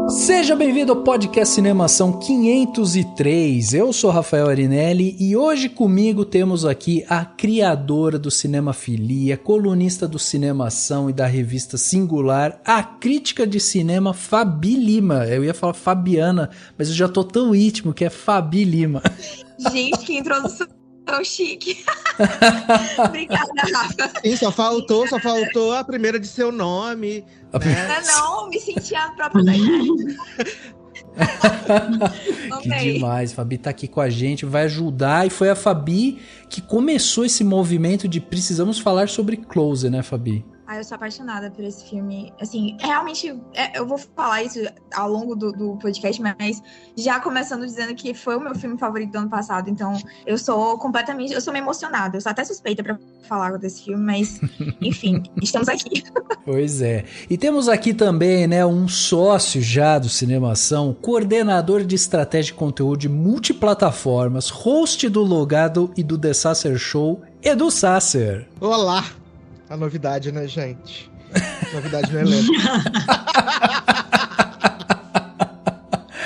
Seja bem-vindo ao podcast Cinemação 503. Eu sou Rafael Arinelli e hoje comigo temos aqui a criadora do Cinemafilia, colunista do Cinemação e da revista Singular, a crítica de cinema Fabi Lima. Eu ia falar Fabiana, mas eu já tô tão íntimo que é Fabi Lima. Gente, que introdução chique. Obrigada, Rafa. Sim, só faltou a primeira de seu nome. Né? Não, me senti a própria da idade. Que demais, Fabi tá aqui com a gente, vai ajudar, e foi a Fabi que começou esse movimento de precisamos falar sobre Close, né, Fabi? Eu sou apaixonada por esse filme. Assim, realmente, eu vou falar isso ao longo do podcast, mas já começando dizendo que foi o meu filme favorito do ano passado. Então, eu sou meio emocionada. Eu sou até suspeita pra falar desse filme, mas, enfim, estamos aqui. Pois é. E temos aqui também, né, um sócio já do Cinemação, coordenador de estratégia de conteúdo de multiplataformas, host do Logado e do The Sasser Show, Edu Sasser. Olá! A novidade, né, gente? Novidade no elenco.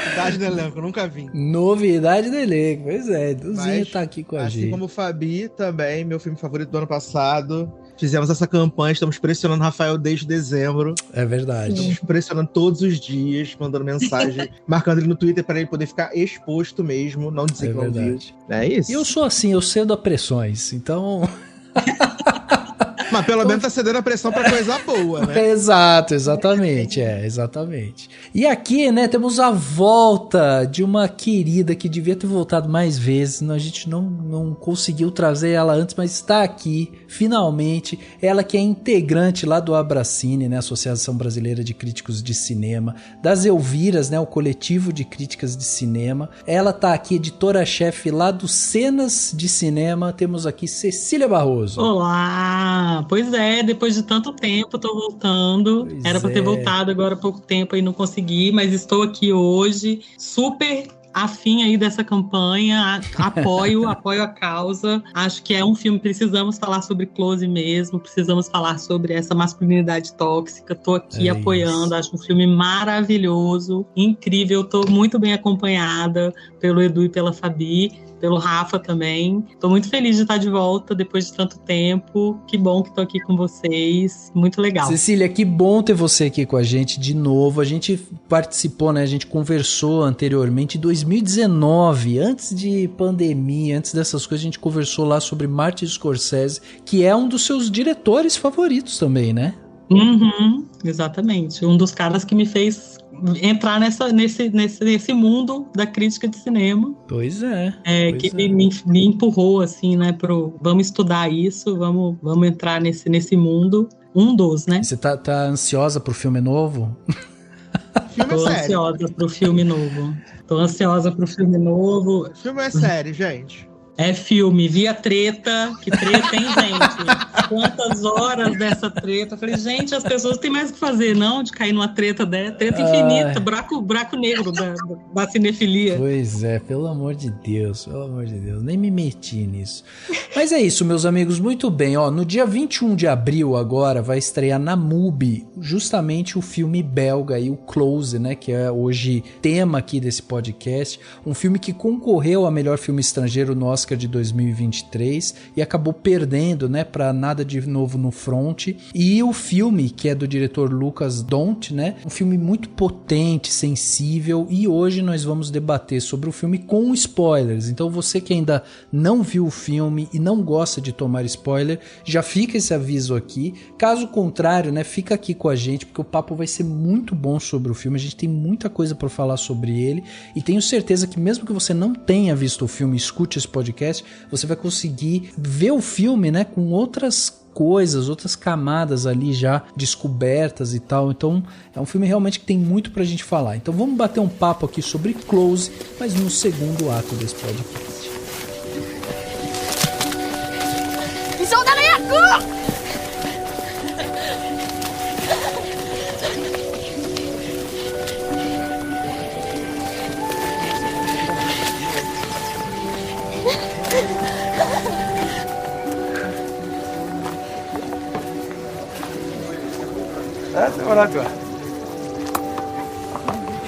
Novidade no elenco, eu nunca vi. Novidade no elenco, pois é. Eduzinho tá aqui com a gente. Assim como o Fabi também, meu filme favorito do ano passado. Fizemos essa campanha, estamos pressionando o Rafael desde dezembro. É verdade. Estamos pressionando todos os dias, mandando mensagem, marcando ele no Twitter para ele poder ficar exposto mesmo, não dizer que não viu. É isso. E eu sou assim, eu cedo a pressões, então... Mas pelo menos tá cedendo a pressão pra coisa boa, né? Exatamente. E aqui, né, temos a volta de uma querida que devia ter voltado mais vezes, a gente não conseguiu trazer ela antes, mas está aqui, finalmente, ela que é integrante lá do Abracine, né, Associação Brasileira de Críticos de Cinema, das Elviras, né, o coletivo de críticas de cinema. Ela tá aqui, editora-chefe lá do Cenas de Cinema. Temos aqui Cecília Barroso. Olá! Pois é, depois de tanto tempo tô voltando. Era pra ter voltado agora há pouco tempo e não consegui, mas estou aqui hoje, super afim aí dessa campanha, apoio a causa. Acho que é um filme, precisamos falar sobre Close mesmo, precisamos falar sobre essa masculinidade tóxica. Tô aqui apoiando, acho um filme maravilhoso, incrível, tô muito bem acompanhada pelo Edu e pela Fabi, pelo Rafa também. Tô muito feliz de estar de volta depois de tanto tempo. Que bom que tô aqui com vocês. Muito legal. Cecília, que bom ter você aqui com a gente de novo. A gente participou, né? A gente conversou anteriormente em 2019, antes de pandemia, antes dessas coisas, a gente conversou lá sobre Martin Scorsese, que é um dos seus diretores favoritos também, né? Uhum, exatamente. Um dos caras que me fez entrar nesse mundo da crítica de cinema. Pois é. Me empurrou, assim, né, vamos estudar isso, vamos entrar nesse mundo. Um dos, né? Você tá ansiosa pro filme novo? Tô ansiosa pro filme novo. O filme é sério, gente. É filme, via treta, que treta, hein, gente? Quantas horas dessa treta? Eu falei, gente, as pessoas têm mais o que fazer, não? De cair numa treta dessa. Treta infinita, buraco negro da cinefilia. Pois é, pelo amor de Deus, nem me meti nisso. Mas é isso, meus amigos, muito bem, ó, no dia 21 de abril agora vai estrear na MUBI justamente o filme belga aí, o Close, né, que é hoje tema aqui desse podcast, um filme que concorreu a melhor filme estrangeiro no Oscar de 2023 e acabou perdendo, né, pra Nada de Novo no Front. E o filme, que é do diretor Lucas Dont, né, um filme muito potente, sensível, e hoje nós vamos debater sobre o filme com spoilers. Então você que ainda não viu o filme e não gosta de tomar spoiler, já fica esse aviso aqui. Caso contrário, né, fica aqui com a gente, porque o papo vai ser muito bom sobre o filme. A gente tem muita coisa para falar sobre ele, e tenho certeza que mesmo que você não tenha visto o filme, escute esse podcast, você vai conseguir ver o filme, né, com outras coisas, outras camadas ali já descobertas e tal. Então é um filme realmente que tem muito pra gente falar. Então vamos bater um papo aqui sobre Close, mas no segundo ato desse podcast.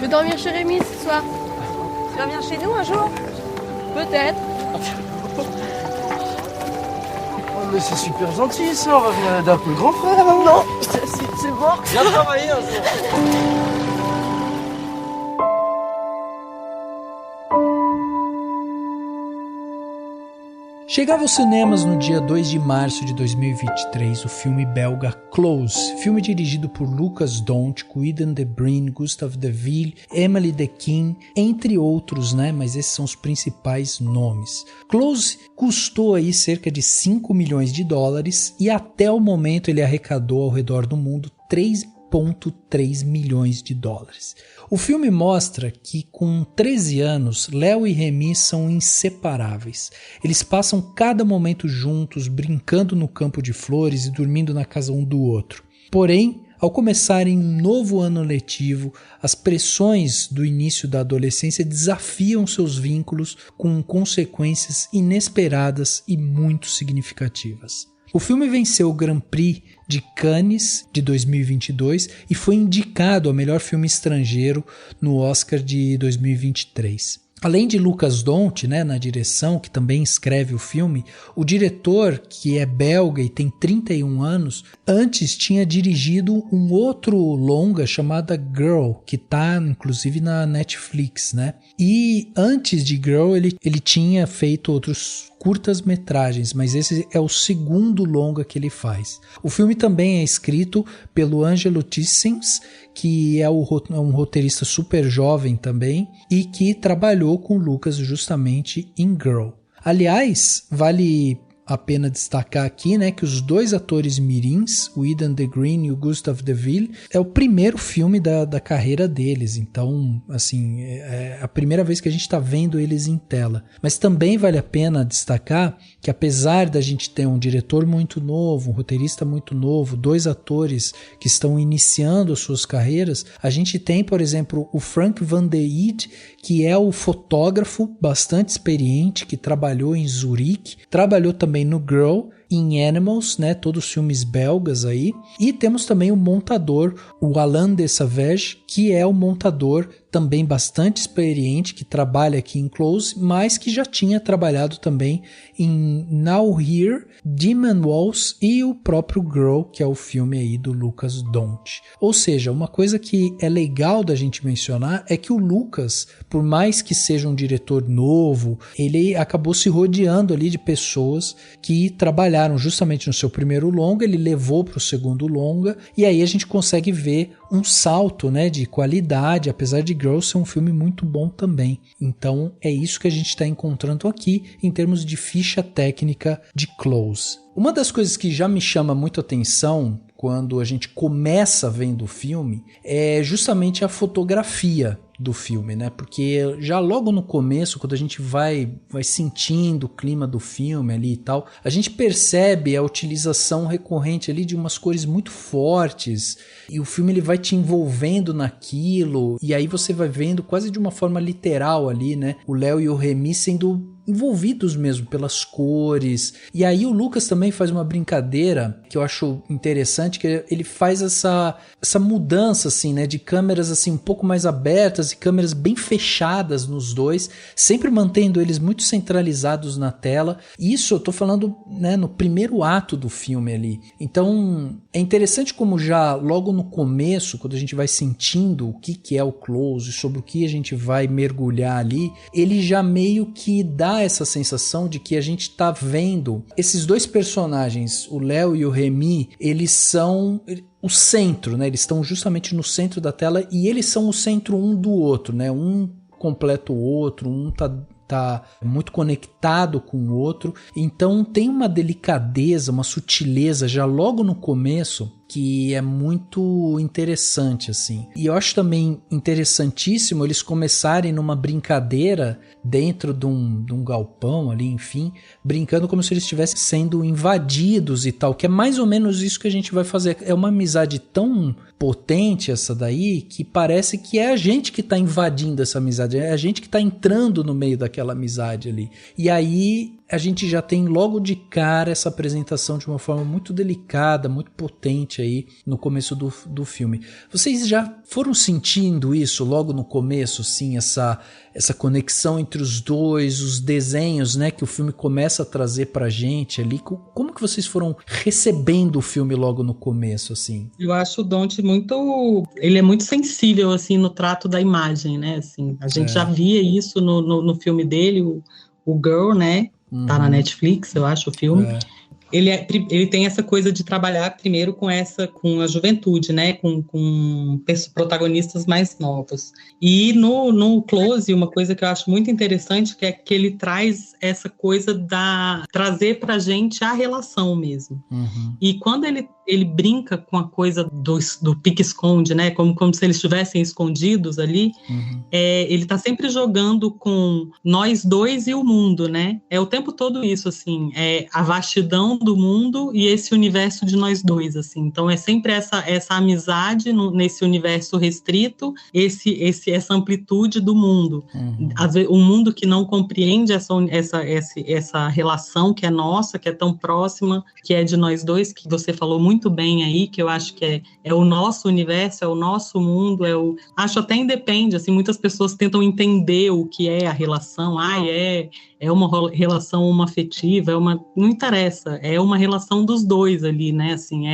veux dormir chez Rémi ce soir? Tu vas venir chez nous un jour? Peut-être. Oh, mais c'est super gentil ça, on va venir d'un peu grand frère. Hein. Non, c'est mort. Viens travailler un jour. Chegava aos cinemas no dia 2 de março de 2023 o filme belga Close, filme dirigido por Lucas Dont, Quentin de Bruyne, Gustave Deville, Emily Dequin, entre outros, né? Mas esses são os principais nomes. Close custou aí cerca de 5 milhões de dólares e até o momento ele arrecadou ao redor do mundo 3,3 milhões de dólares. O filme mostra que com 13 anos, Léo e Remy são inseparáveis. Eles passam cada momento juntos, brincando no campo de flores e dormindo na casa um do outro. Porém, ao começarem um novo ano letivo, as pressões do início da adolescência desafiam seus vínculos com consequências inesperadas e muito significativas. O filme venceu o Grand Prix de Cannes de 2022 e foi indicado ao melhor filme estrangeiro no Oscar de 2023. Além de Lucas Dont, né, na direção, que também escreve o filme, o diretor, que é belga e tem 31 anos, antes tinha dirigido um outro longa chamado Girl, que está inclusive na Netflix, né? E antes de Girl ele tinha feito outros curtas-metragens, mas esse é o segundo longa que ele faz. O filme também é escrito pelo Angelo Tissens, que é um roteirista super jovem também e que trabalhou com o Lucas justamente em Girl. Aliás, vale a pena destacar aqui, né, que os dois atores mirins, o Aidan de Green e o Gustave Deville, é o primeiro filme da carreira deles, então, assim, é a primeira vez que a gente está vendo eles em tela. Mas também vale a pena destacar que apesar da gente ter um diretor muito novo, um roteirista muito novo, dois atores que estão iniciando as suas carreiras, a gente tem, por exemplo, o Frank Van de Eede, que é o fotógrafo bastante experiente, que trabalhou em Zurique, trabalhou também no Girl, em Animals, né, todos os filmes belgas aí, e temos também o montador, o Alain de Savage, que é o montador também bastante experiente, que trabalha aqui em Close, mas que já tinha trabalhado também em Now Here, Demon Walls e o próprio Girl, que é o filme aí do Lucas Dont. Ou seja, uma coisa que é legal da gente mencionar é que o Lucas, por mais que seja um diretor novo, ele acabou se rodeando ali de pessoas que trabalharam justamente no seu primeiro longa, ele levou para o segundo longa, e aí a gente consegue ver um salto, né, de qualidade, apesar de Girl ser um filme muito bom também. Então é isso que a gente está encontrando aqui em termos de ficha técnica de Close. Uma das coisas que já me chama muito atenção quando a gente começa vendo o filme é justamente a fotografia do filme, né? Porque já logo no começo, quando a gente vai sentindo o clima do filme ali e tal, a gente percebe a utilização recorrente ali de umas cores muito fortes, e o filme ele vai te envolvendo naquilo, e aí você vai vendo quase de uma forma literal ali, né? O Léo e o Remy sendo envolvidos mesmo pelas cores. E aí o Lucas também faz uma brincadeira que eu acho interessante, que ele faz essa mudança assim, né, de câmeras assim um pouco mais abertas e câmeras bem fechadas nos dois, sempre mantendo eles muito centralizados na tela. Isso eu tô falando, né, no primeiro ato do filme ali. Então é interessante como já logo no começo, quando a gente vai sentindo o que é o Close, sobre o que a gente vai mergulhar ali, ele já meio que dá essa sensação de que a gente tá vendo esses dois personagens, o Léo e o Remy, eles são o centro, né? Eles estão justamente no centro da tela e eles são o centro um do outro, né? Um completa o outro, um tá muito conectado com o outro, então tem uma delicadeza, uma sutileza já logo no começo que é muito interessante, assim. E eu acho também interessantíssimo eles começarem numa brincadeira dentro de um galpão ali, enfim, brincando como se eles estivessem sendo invadidos e tal, que é mais ou menos isso que a gente vai fazer. É uma amizade tão potente essa daí, que parece que é a gente que tá invadindo essa amizade, é a gente que tá entrando no meio daquela amizade ali. E aí a gente já tem logo de cara essa apresentação de uma forma muito delicada, muito potente aí no começo do filme. Vocês já foram sentindo isso logo no começo, sim, essa conexão entre os dois, os desenhos, né, que o filme começa a trazer pra gente ali? Como que vocês foram recebendo o filme logo no começo, assim? Eu acho o Don't ele é muito sensível, assim, no trato da imagem, né, assim, a gente já via isso no filme dele, o Girl, né, tá na Netflix, eu acho, o filme. Ele tem essa coisa de trabalhar primeiro com a juventude, né? Com protagonistas mais novos. E no Close, uma coisa que eu acho muito interessante que é que ele traz essa coisa trazer pra gente a relação mesmo. E quando ele brinca com a coisa do pique-esconde, né? Como se eles estivessem escondidos ali, ele tá sempre jogando com nós dois e o mundo, né? É o tempo todo isso, assim, a vastidão do mundo e esse universo de nós dois, assim. Então é sempre essa amizade nesse universo restrito, essa amplitude do mundo. Às vezes, um mundo que não compreende essa relação que é nossa, que é tão próxima, que é de nós dois, que você falou muito bem aí, que eu acho que é o nosso universo, é o nosso mundo, acho até independe, assim, muitas pessoas tentam entender o que é a relação, é uma relação homoafetiva, não interessa, é uma relação dos dois ali, né, assim,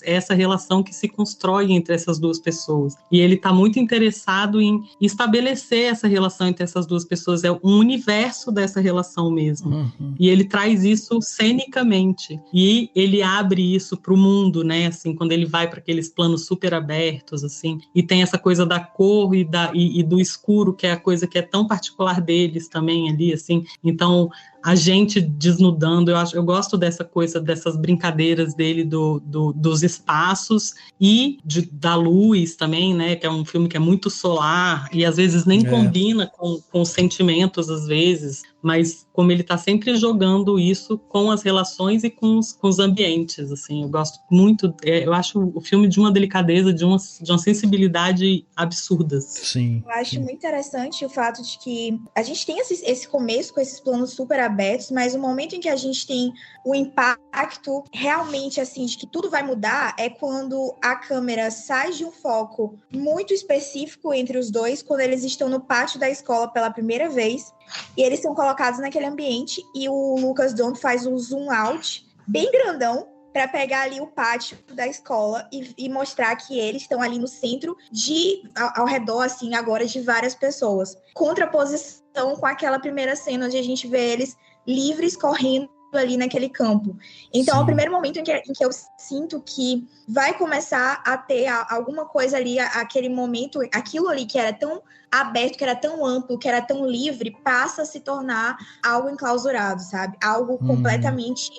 essa relação que se constrói entre essas duas pessoas, e ele está muito interessado em estabelecer essa relação entre essas duas pessoas, é um universo dessa relação mesmo, e ele traz isso cenicamente, e ele abre isso para o mundo, né, assim, quando ele vai para aqueles planos super abertos, assim, e tem essa coisa da cor e do escuro, que é a coisa que é tão particular deles também ali, assim. Então, a gente desnudando, eu gosto dessa coisa, dessas brincadeiras dele dos espaços e da luz também, né, que é um filme que é muito solar e às vezes nem combina com os sentimentos, às vezes, mas como ele está sempre jogando isso com as relações e com os ambientes, assim, eu gosto muito, eu acho o filme de uma delicadeza, de uma sensibilidade absurdas. Sim. Eu acho muito interessante o fato de que a gente tem esse começo com esses planos super abertos, mas o momento em que a gente tem o impacto realmente, assim, de que tudo vai mudar é quando a câmera sai de um foco muito específico entre os dois, quando eles estão no pátio da escola pela primeira vez, e eles são colocados naquele ambiente, e o Lucas Dont faz um zoom out bem grandão para pegar ali o pátio da escola e mostrar que eles estão ali no centro ao redor, assim, agora de várias pessoas. Contraposição com aquela primeira cena onde a gente vê eles livres correndo ali naquele campo. Então, é o primeiro momento em que eu sinto que vai começar a ter alguma coisa ali, aquele momento, aquilo ali que era tão aberto, que era tão amplo, que era tão livre, passa a se tornar algo enclausurado, sabe? Algo completamente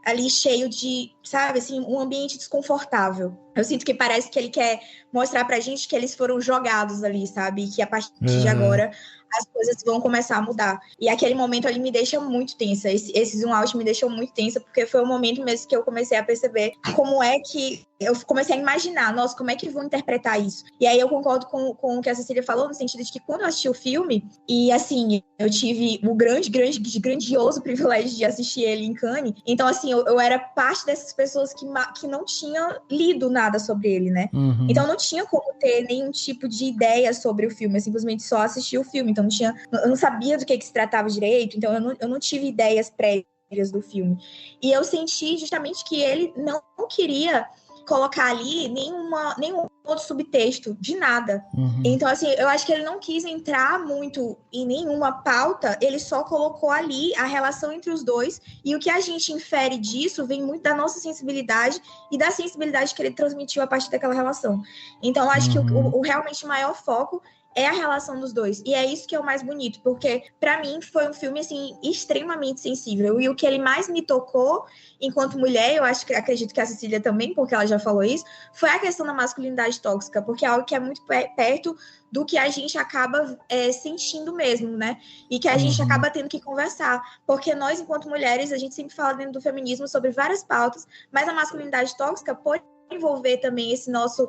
ali cheio de, sabe, assim, um ambiente desconfortável. Eu sinto que parece que ele quer mostrar pra gente que eles foram jogados ali, sabe? E que a partir de agora as coisas vão começar a mudar. E aquele momento ali me deixa muito tensa. Esse zoom out me deixou muito tensa, porque foi o momento mesmo que eu comecei a perceber como é que eu comecei a imaginar, nossa, como é que vão interpretar isso? E aí eu concordo com o que a Cecília falou, no sentido de que quando eu assisti o filme, e assim, eu tive o grandioso privilégio de assistir ele em Cannes, então assim, eu era parte dessas pessoas que não tinham lido nada sobre ele, né? Então não tinha como ter nenhum tipo de ideia sobre o filme, eu simplesmente só assisti o filme, então eu não sabia do que se tratava direito, então eu não tive ideias prévias do filme. E eu senti justamente que ele não queria colocar ali nenhum outro subtexto de nada. Então, assim, eu acho que ele não quis entrar muito em nenhuma pauta, ele só colocou ali a relação entre os dois, e o que a gente infere disso vem muito da nossa sensibilidade e da sensibilidade que ele transmitiu a partir daquela relação. Então, eu acho que o realmente maior foco é a relação dos dois. E é isso que é o mais bonito, porque pra mim foi um filme, assim, extremamente sensível. E o que ele mais me tocou enquanto mulher, acredito que a Cecília também, porque ela já falou isso, foi a questão da masculinidade tóxica, porque é algo que é muito perto do que a gente acaba sentindo mesmo, né? E que a gente acaba tendo que conversar. Porque nós, enquanto mulheres, a gente sempre fala dentro do feminismo sobre várias pautas, mas a masculinidade tóxica, por envolver também esse nosso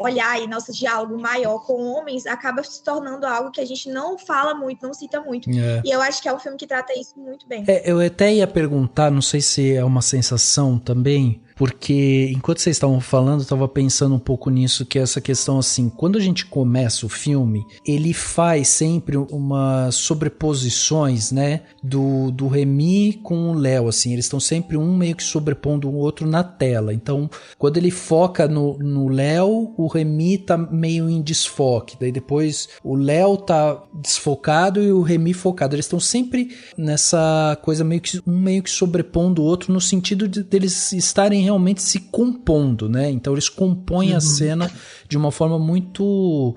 olhar e nosso diálogo maior com homens, acaba se tornando algo que a gente não fala muito, não cita muito. E eu acho que é um filme que trata isso muito bem. Eu até ia perguntar, não sei se é uma sensação também, porque enquanto vocês estavam falando, eu estava pensando um pouco nisso, que é essa questão assim, quando a gente começa o filme, ele faz sempre umas sobreposições, né, do Remy com o Léo, assim, eles estão sempre um meio que sobrepondo o outro na tela. Então, quando ele foca no Léo, o Remy tá meio em desfoque, daí depois o Léo tá desfocado e o Remy focado. Eles estão sempre nessa coisa meio que sobrepondo o outro, no sentido de eles estarem realmente se compondo, né? Então eles compõem a cena de uma forma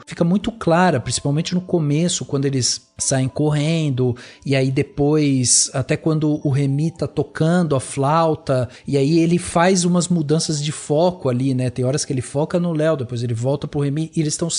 fica muito clara, principalmente no começo, quando eles saem correndo, e aí depois, até quando o Remy tá tocando a flauta, e aí ele faz umas mudanças de foco ali, né? Tem horas que ele foca no Léo, depois ele volta pro Remy, e eles estão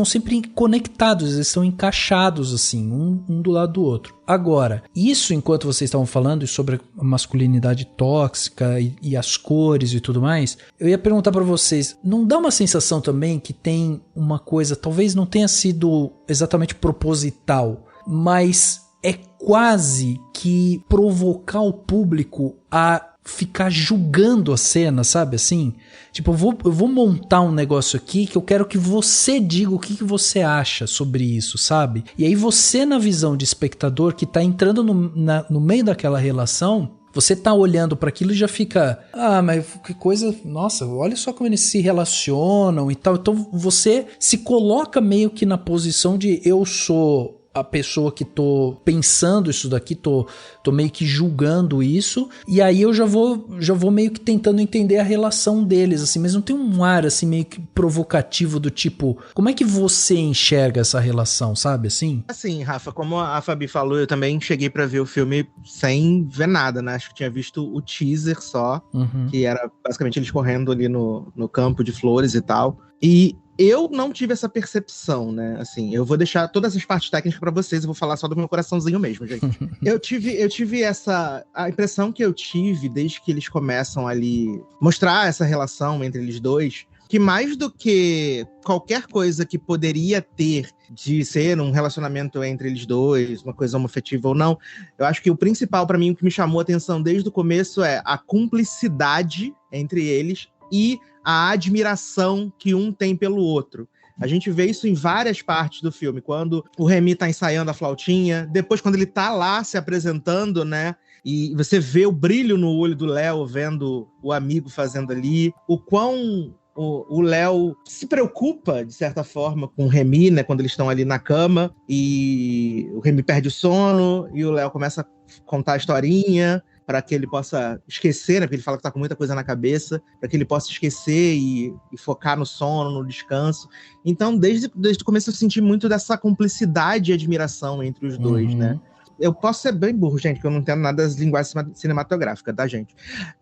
sempre conectados, eles estão encaixados assim, um do lado do outro. Agora, isso enquanto vocês estavam falando sobre a masculinidade tóxica e as cores e tudo mais, eu ia perguntar pra vocês, não dá uma sensação também que tem uma coisa, talvez não tenha sido exatamente proposital, mas é quase que provocar o público a ficar julgando a cena, sabe assim? Tipo, eu vou montar um negócio aqui que eu quero que você diga o que você acha sobre isso, sabe? E aí você, na visão de espectador que tá entrando no meio daquela relação, você tá olhando para aquilo e já fica, mas que coisa, nossa, olha só como eles se relacionam e tal. Então você se coloca meio que na posição de eu sou a pessoa que tô pensando isso daqui, tô meio que julgando isso, e aí eu já vou meio que tentando entender a relação deles, assim, mas não tem um ar, assim, meio que provocativo do tipo, como é que você enxerga essa relação, sabe, assim? Assim, Rafa, como a Fabi falou, eu também cheguei pra ver o filme sem ver nada, né, acho que tinha visto o teaser só, que era basicamente eles correndo ali no campo de flores e tal, e eu não tive essa percepção, né? Assim, eu vou deixar todas as partes técnicas pra vocês, eu vou falar só do meu coraçãozinho mesmo, gente. Eu tive a impressão que eu tive desde que eles começam ali mostrar essa relação entre eles dois, que mais do que qualquer coisa que poderia ter de ser um relacionamento entre eles dois, uma coisa homoafetiva ou não, eu acho que o principal pra mim, o que me chamou a atenção desde o começo é a cumplicidade entre eles e a admiração que um tem pelo outro. A gente vê isso em várias partes do filme, quando o Remy tá ensaiando a flautinha, depois quando ele tá lá se apresentando, né, e você vê o brilho no olho do Léo vendo o amigo fazendo ali, o quão o Léo se preocupa, de certa forma, com o Remy, né, quando eles estão ali na cama, e o Remy perde o sono, e o Léo começa a contar a historinha, para que ele possa esquecer, né? Porque ele fala que tá com muita coisa na cabeça, para que ele possa esquecer e focar no sono, no descanso. Então, desde o começo eu senti muito dessa cumplicidade e admiração entre os dois, né? Eu posso ser bem burro, gente, que eu não entendo nada das linguagens cinematográficas, tá, gente?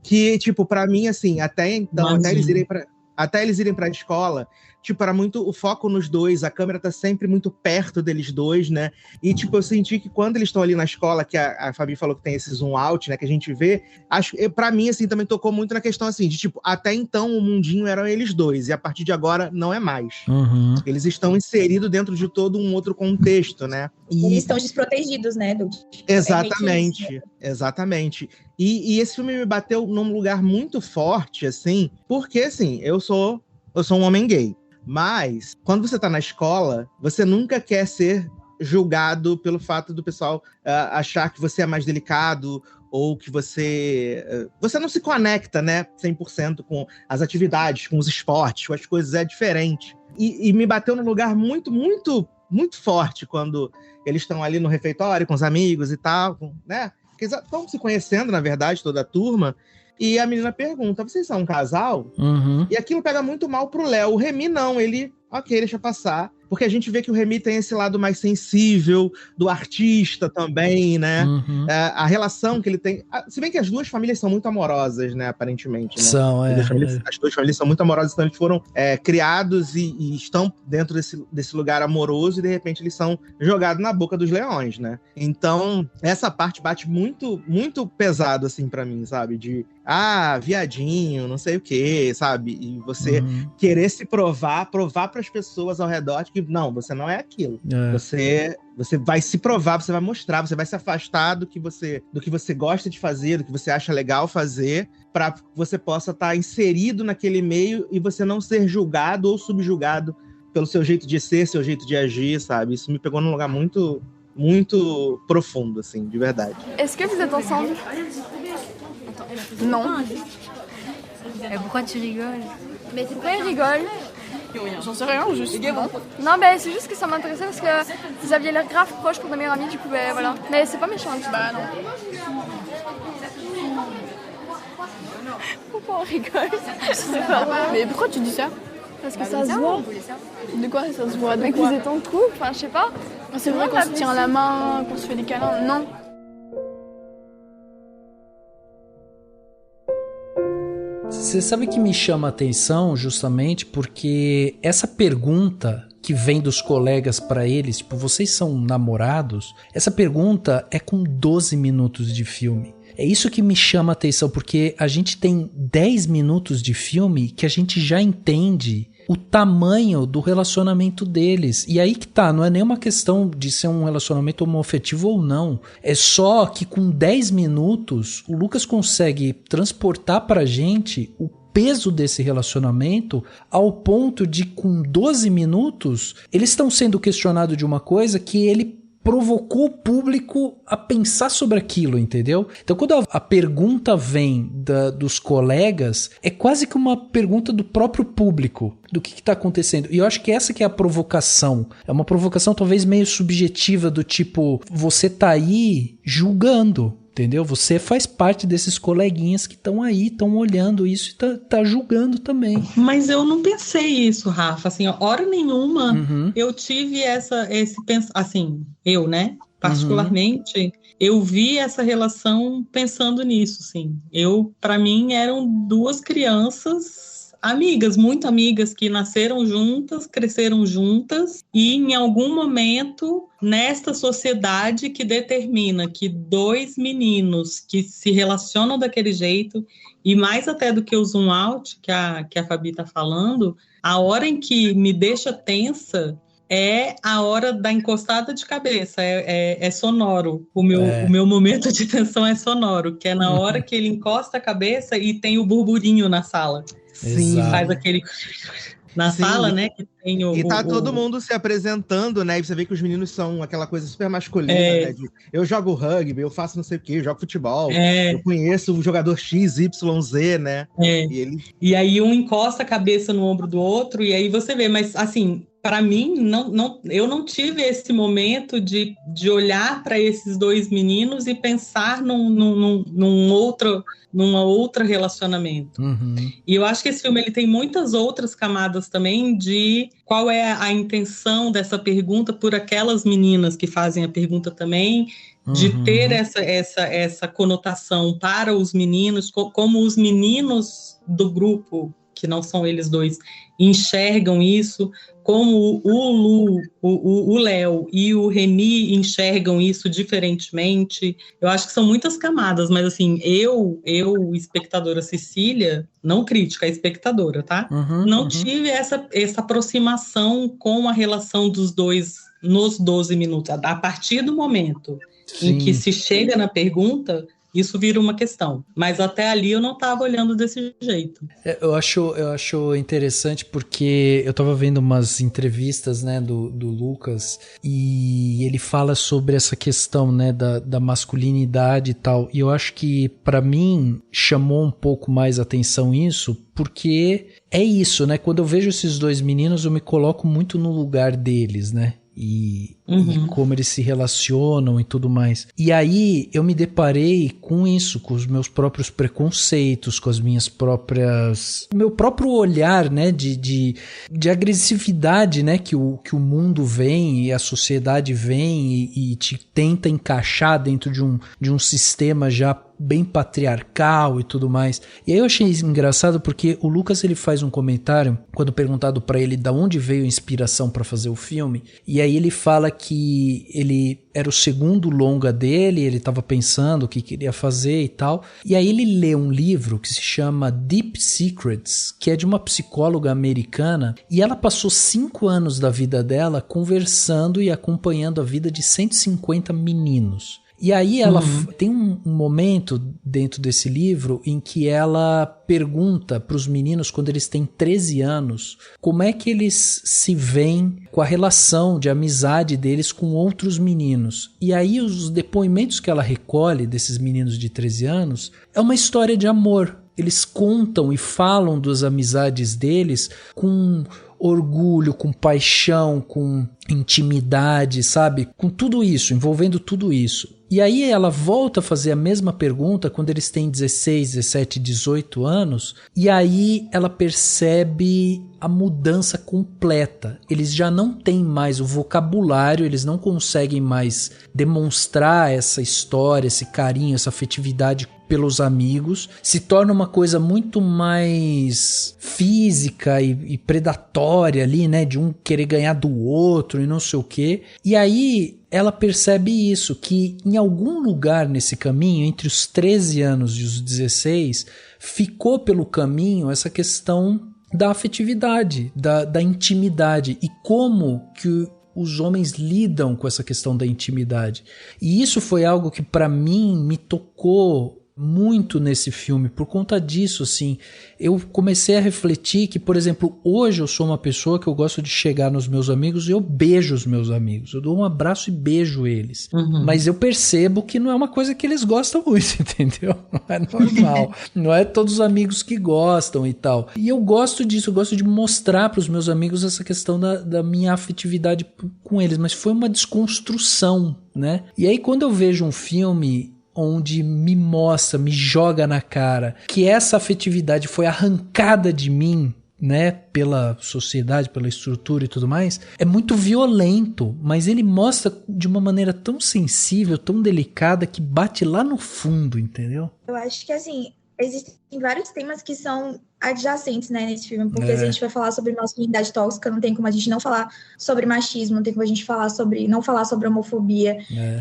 Que, tipo, pra mim, assim, até eles irem pra escola, tipo, era muito o foco nos dois, a câmera tá sempre muito perto deles dois, né? E, tipo, eu senti que quando eles estão ali na escola, que a Fabi falou que tem esse zoom out, né, que a gente vê, pra mim, assim, também tocou muito na questão, assim, de, tipo, até então o mundinho eram eles dois, e a partir de agora não é mais. Eles estão inseridos dentro de todo um outro contexto, né? Eles estão desprotegidos, né, Dude? Exatamente, exatamente. E esse filme me bateu num lugar muito forte, assim, porque, assim, eu sou um homem gay. Mas, quando você tá na escola, você nunca quer ser julgado pelo fato do pessoal achar que você é mais delicado ou que você não se conecta, né, 100% com as atividades, com os esportes, com as coisas, é diferente. E me bateu num lugar muito, muito, muito forte quando eles estão ali no refeitório com os amigos e tal, né? Porque eles estão se conhecendo, na verdade, toda a turma. E a menina pergunta, vocês são um casal? E aquilo pega muito mal pro Léo. O Remy não, ele, ok, deixa passar. Porque a gente vê que o Remy tem esse lado mais sensível, do artista também, né? A relação que ele tem... Se bem que as duas famílias são muito amorosas, né? Aparentemente, né? São, As duas famílias são muito amorosas, então eles foram criados e estão dentro desse lugar amoroso e, de repente, eles são jogados na boca dos leões, né? Então, essa parte bate muito, muito pesado, assim, pra mim, sabe? viadinho, não sei o quê, sabe? E você querer se provar pras pessoas ao redor de que, não, você não é aquilo. Você vai se provar, você vai mostrar, você vai se afastar do que você gosta de fazer, do que você acha legal fazer, para que você possa estar inserido naquele meio e você não ser julgado ou subjugado pelo seu jeito de ser, seu jeito de agir, sabe? Isso me pegou num lugar muito, muito profundo, assim, de verdade. Est-ce que vous êtes ensemble? Non. Et pourquoi tu rigoles? Mais pourquoi il rigole? J'en sais rien, juste. Non, mais c'est juste que ça m'intéressait parce que vous aviez l'air grave proche pour ma meilleure amie, du coup, voilà. Mais c'est pas méchant. Bah non. Pourquoi on rigole? C'est pas vrai. Mais pourquoi tu dis ça? Parce que ça se voit. De quoi ça se voit? Donc vous êtes en couple, enfin je sais pas. C'est vrai qu'on se tient la main, qu'on se fait des câlins. Non. Você sabe que me chama a atenção justamente porque essa pergunta que vem dos colegas pra eles, tipo, vocês são namorados? Essa pergunta é com 12 minutos de filme. É isso que me chama a atenção, porque a gente tem 10 minutos de filme que a gente já entende o tamanho do relacionamento deles. E aí que tá, não é nem uma questão de ser um relacionamento homoafetivo ou não. É só que com 10 minutos, o Lucas consegue transportar pra gente o peso desse relacionamento ao ponto de, com 12 minutos, eles estão sendo questionados de uma coisa que ele provocou o público a pensar sobre aquilo, entendeu? Então, quando a pergunta vem dos colegas, é quase que uma pergunta do próprio público, do que está acontecendo. E eu acho que essa que é a provocação. É uma provocação talvez meio subjetiva, do tipo, você tá aí julgando, entendeu? Você faz parte desses coleguinhas que estão aí, estão olhando isso e tá julgando também. Mas eu não pensei isso, Rafa. Assim, hora nenhuma eu tive esse pensamento. Assim, eu, né? Particularmente, eu vi essa relação pensando nisso, assim. Para mim, eram duas crianças amigas, muito amigas, que nasceram juntas, cresceram juntas, e em algum momento, nesta sociedade que determina que dois meninos que se relacionam daquele jeito, e mais até do que o zoom out que a Fabi está falando, a hora em que me deixa tensa é a hora da encostada de cabeça, é sonoro. O meu momento de tensão é sonoro, que é na hora que ele encosta a cabeça e tem o burburinho na sala. Sim, faz aquele na sala, né, que tem e tá todo mundo se apresentando, né, e você vê que os meninos são aquela coisa super masculina, né, de, eu jogo rugby, eu faço não sei o que, eu jogo futebol, eu conheço o jogador X, Y, Z, né, e aí um encosta a cabeça no ombro do outro, e aí você vê, mas assim, para mim, eu não tive esse momento de olhar para esses dois meninos e pensar num outro relacionamento. E eu acho que esse filme ele tem muitas outras camadas também de qual é a intenção dessa pergunta por aquelas meninas que fazem a pergunta também, de ter essa conotação para os meninos, como os meninos do grupo, que não são eles dois, enxergam isso, como o Léo e o Reni enxergam isso diferentemente. Eu acho que são muitas camadas, mas assim, eu espectadora Cecília, não crítica, espectadora, tá? Não tive essa aproximação com a relação dos dois nos 12 minutos. A partir do momento em que se chega na pergunta, isso vira uma questão. Mas até ali eu não estava olhando desse jeito. Eu acho interessante porque eu estava vendo umas entrevistas, né, do Lucas, e ele fala sobre essa questão, né, da masculinidade e tal. E eu acho que, para mim, chamou um pouco mais atenção isso, porque é isso, né? Quando eu vejo esses dois meninos, eu me coloco muito no lugar deles, né? E como eles se relacionam e tudo mais. E aí eu me deparei com isso, com os meus próprios preconceitos, com as minhas próprias... o meu próprio olhar, né, de agressividade, né, que o mundo vem e a sociedade vem e te tenta encaixar dentro de um sistema já bem patriarcal e tudo mais. E aí eu achei engraçado porque o Lucas, ele faz um comentário quando perguntado pra ele da onde veio a inspiração pra fazer o filme, e aí ele fala que ele era o segundo longa dele, ele tava pensando o que queria fazer e tal, e aí ele lê um livro que se chama Deep Secrets, que é de uma psicóloga americana, e ela passou 5 anos da vida dela conversando e acompanhando a vida de 150 meninos. E aí ela tem um momento dentro desse livro em que ela pergunta para os meninos, quando eles têm 13 anos, como é que eles se veem com a relação de amizade deles com outros meninos. E aí os depoimentos que ela recolhe desses meninos de 13 anos é uma história de amor. Eles contam e falam das amizades deles com orgulho, com paixão, com intimidade, sabe? Com tudo isso, envolvendo tudo isso. E aí ela volta a fazer a mesma pergunta quando eles têm 16, 17, 18 anos, e aí ela percebe a mudança completa. Eles já não têm mais o vocabulário, eles não conseguem mais demonstrar essa história, esse carinho, essa afetividade pelos amigos, se torna uma coisa muito mais física e predatória ali, né, de um querer ganhar do outro e não sei o quê. E aí ela percebe isso, que em algum lugar nesse caminho, entre os 13 anos e os 16, ficou pelo caminho essa questão da afetividade, da intimidade, e como que os homens lidam com essa questão da intimidade. E isso foi algo que para mim me tocou muito nesse filme, por conta disso, assim, eu comecei a refletir que, por exemplo, hoje eu sou uma pessoa que eu gosto de chegar nos meus amigos e eu beijo os meus amigos, eu dou um abraço e beijo eles, mas eu percebo que não é uma coisa que eles gostam muito, entendeu? Não é normal, não é todos os amigos que gostam e tal, e eu gosto disso, eu gosto de mostrar para os meus amigos essa questão da minha afetividade com eles, mas foi uma desconstrução, né? E aí quando eu vejo um filme onde me mostra, me joga na cara que essa afetividade foi arrancada de mim, né, pela sociedade, pela estrutura e tudo mais, é muito violento, mas ele mostra de uma maneira tão sensível, tão delicada, que bate lá no fundo, entendeu? Eu acho que, assim, existem vários temas que são adjacentes, né, nesse filme, porque se a gente vai falar sobre masculinidade tóxica, não tem como a gente não falar sobre machismo, não tem como a gente não falar sobre homofobia,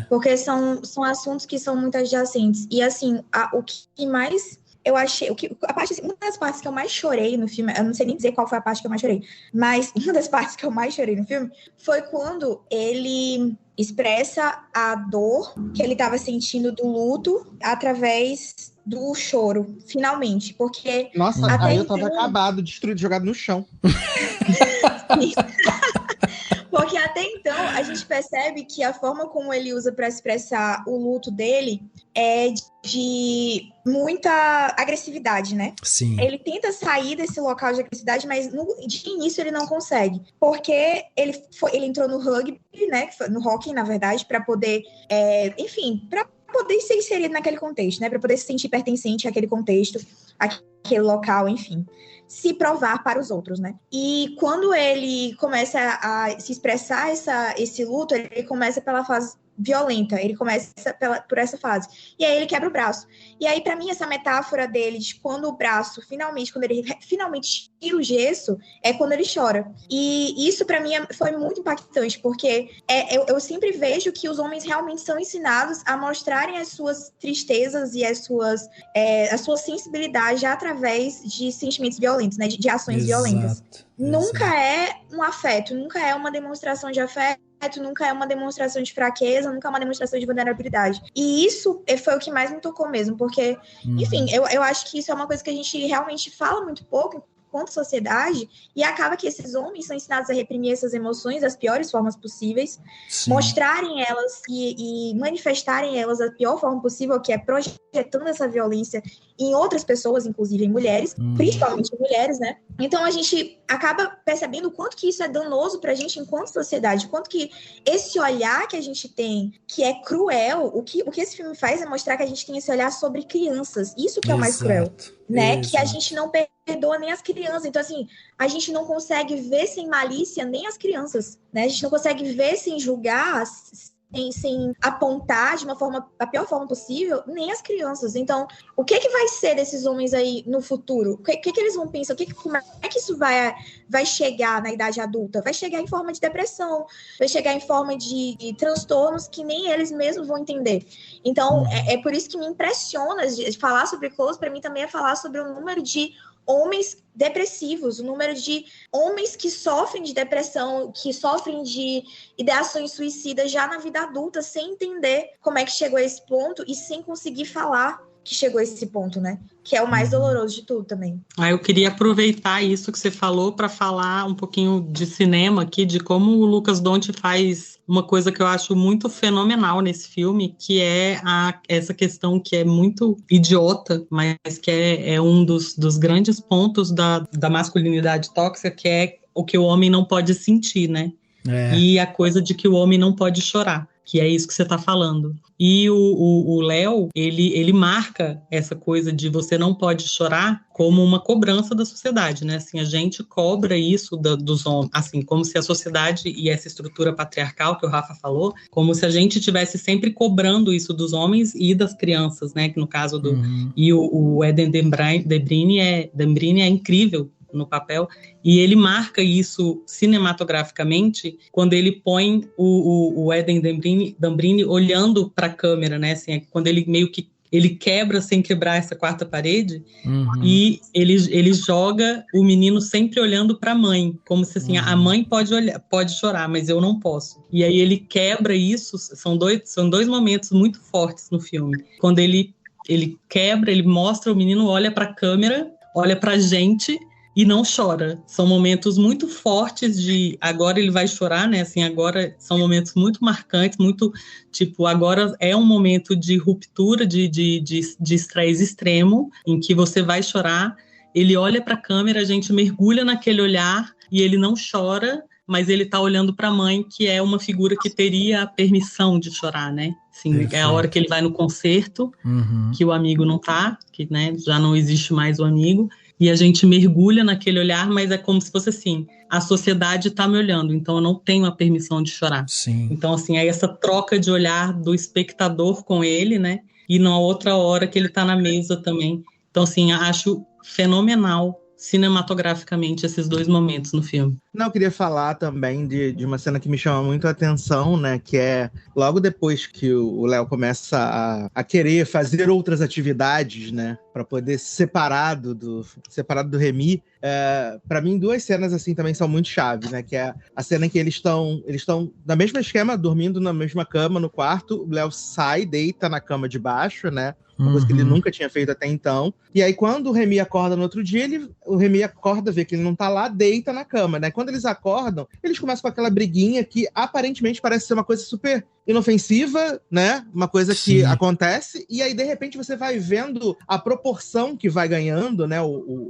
porque são assuntos que são muito adjacentes. E, assim, o que mais eu achei, uma das partes que eu mais chorei no filme, eu não sei nem dizer qual foi a parte que eu mais chorei, mas uma das partes que eu mais chorei no filme foi quando ele expressa a dor que ele estava sentindo do luto através do choro, finalmente, porque... Nossa, aí eu tava acabado, destruído, jogado no chão. Porque até então, a gente percebe que a forma como ele usa para expressar o luto dele é de muita agressividade, né? Sim. Ele tenta sair desse local de agressividade, mas de início ele não consegue. Porque ele entrou no rugby, né? No hockey, na verdade, para poder... para poder ser inserido naquele contexto, né? Para poder se sentir pertencente àquele contexto, àquele local, enfim. Se provar para os outros, né? E quando ele começa a se expressar esse luto, ele começa pela fase violenta, ele começa por essa fase. E aí ele quebra o braço. E aí, para mim, essa metáfora dele de quando o braço, quando ele finalmente tira o gesso, é quando ele chora. E isso, para mim, foi muito impactante, porque eu sempre vejo que os homens realmente são ensinados a mostrarem as suas tristezas e a sua sensibilidade através de sentimentos violentos, né? De ações violentas. Nunca é um afeto, nunca é uma demonstração de afeto, nunca é uma demonstração de fraqueza, nunca é uma demonstração de vulnerabilidade. E isso foi o que mais me tocou mesmo, porque, enfim, eu acho que isso é uma coisa que a gente realmente fala muito pouco enquanto sociedade, e acaba que esses homens são ensinados a reprimir essas emoções das piores formas possíveis, mostrarem elas e manifestarem elas da pior forma possível, que é projetando essa violência em outras pessoas, inclusive em mulheres, principalmente em mulheres, né? Então a gente acaba percebendo o quanto que isso é danoso pra gente enquanto sociedade, o quanto que esse olhar que a gente tem, que é cruel, o que esse filme faz é mostrar que a gente tem esse olhar sobre crianças, isso que é o mais cruel, né? Que a gente não perdoa nem as crianças, então assim, a gente não consegue ver sem malícia nem as crianças, né? A gente não consegue ver sem julgar sem apontar de a pior forma possível, nem as crianças. Então, o que vai ser desses homens aí no futuro? O que eles vão pensar? Como é que isso vai chegar na idade adulta? Vai chegar em forma de depressão, vai chegar em forma de transtornos que nem eles mesmos vão entender. Então, é por isso que me impressiona de falar sobre Close, para mim também é falar sobre o número de homens depressivos, o número de homens que sofrem de depressão, que sofrem de ideações suicidas já na vida adulta, sem entender como é que chegou a esse ponto e sem conseguir falar que chegou a esse ponto, né? Que é o mais doloroso de tudo também. Eu queria aproveitar isso que você falou para falar um pouquinho de cinema aqui, de como o Lucas Donte faz uma coisa que eu acho muito fenomenal nesse filme, que é essa questão que é muito idiota, mas que é um dos grandes pontos da masculinidade tóxica, que é o que o homem não pode sentir, né? E a coisa de que o homem não pode chorar, que é isso que você está falando. E o Léo, ele marca essa coisa de você não pode chorar como uma cobrança da sociedade, né? Assim, a gente cobra isso dos homens, assim, como se a sociedade e essa estrutura patriarcal que o Rafa falou, como se a gente estivesse sempre cobrando isso dos homens e das crianças, né? Que no caso do... E o Eden Dembrini é incrível no papel, e ele marca isso cinematograficamente quando ele põe o Eden Dembrini olhando para a câmera, né? Assim, quando ele meio que ele quebra sem quebrar essa quarta parede, e ele joga o menino sempre olhando para a mãe, como se assim, a mãe pode chorar, mas eu não posso. E aí ele quebra isso, são dois momentos muito fortes no filme. Quando ele quebra, ele mostra o menino, olha para a câmera, olha para a gente, e não chora. São momentos muito fortes de... Agora ele vai chorar, né? Assim, agora são momentos muito marcantes, muito... Tipo, agora é um momento de ruptura, de estresse extremo, em que você vai chorar. Ele olha para a câmera, a gente mergulha naquele olhar e ele não chora, mas ele tá olhando para a mãe, que é uma figura que teria a permissão de chorar, né? Assim, é a hora que ele vai no concerto, que o amigo não tá, que, né, já não existe mais o amigo, e a gente mergulha naquele olhar, mas é como se fosse assim, a sociedade está me olhando, então eu não tenho a permissão de chorar. Sim. Então, assim, é essa troca de olhar do espectador com ele, né? E na outra hora que ele está na mesa também. Então, assim, acho fenomenal cinematograficamente esses dois momentos no filme. Não, eu queria falar também de uma cena que me chama muito a atenção, né? Que é logo depois que o Léo começa a querer fazer outras atividades, né? Para poder ser separado do Remy. Para mim, duas cenas assim também são muito chaves, né? Que é a cena em que eles estão no mesmo esquema, dormindo na mesma cama no quarto. O Léo sai, deita na cama de baixo, né? Uma coisa que ele nunca tinha feito até então. E aí, quando o Remy acorda no outro dia, o Remy acorda, vê que ele não tá lá, deita na cama, né? Quando eles acordam, eles começam com aquela briguinha que aparentemente parece ser uma coisa super inofensiva, né? Uma coisa que acontece, e aí, de repente, você vai vendo a proporção que vai ganhando, né?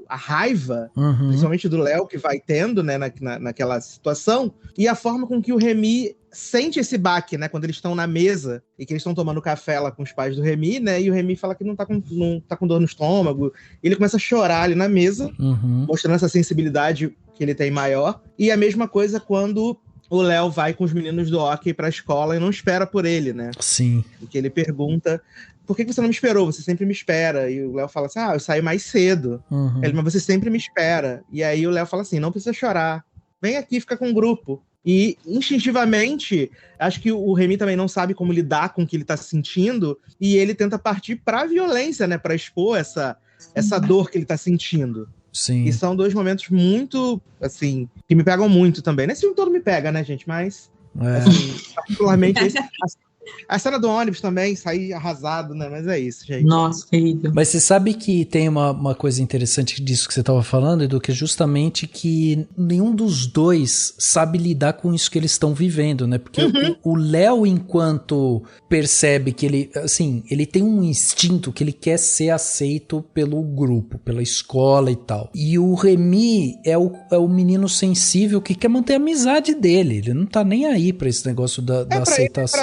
A raiva, principalmente do Léo, que vai tendo, né? Naquela situação, e a forma com que o Remy sente esse baque, né? Quando eles estão na mesa e que eles estão tomando café lá com os pais do Remy, né? E o Remy fala que não tá com dor no estômago. E ele começa a chorar ali na mesa, mostrando essa sensibilidade que ele tem maior. E a mesma coisa quando o Léo vai com os meninos do hockey pra escola e não espera por ele, né? Sim. Porque ele pergunta: por que você não me esperou? Você sempre me espera. E o Léo fala assim: eu saí mais cedo. Ele: mas você sempre me espera. E aí o Léo fala assim: não precisa chorar. Vem aqui, fica com o grupo. E, instintivamente, acho que o Remy também não sabe como lidar com o que ele tá sentindo, e ele tenta partir pra violência, né? Pra expor essa dor que ele tá sentindo. Sim. E são dois momentos muito, assim, que me pegam muito também. Nesse filme todo me pega, né, gente? Mas, assim, particularmente... A cena do ônibus também, sair arrasado, né? Mas é isso, gente. Nossa, terrível. Mas você sabe que tem uma coisa interessante disso que você estava falando, Edu, que é justamente que nenhum dos dois sabe lidar com isso que eles estão vivendo, né? Porque o Léo, enquanto percebe que ele, assim, ele tem um instinto que ele quer ser aceito pelo grupo, pela escola e tal. E o Remy é o menino sensível que quer manter a amizade dele. Ele não tá nem aí pra esse negócio da aceitação.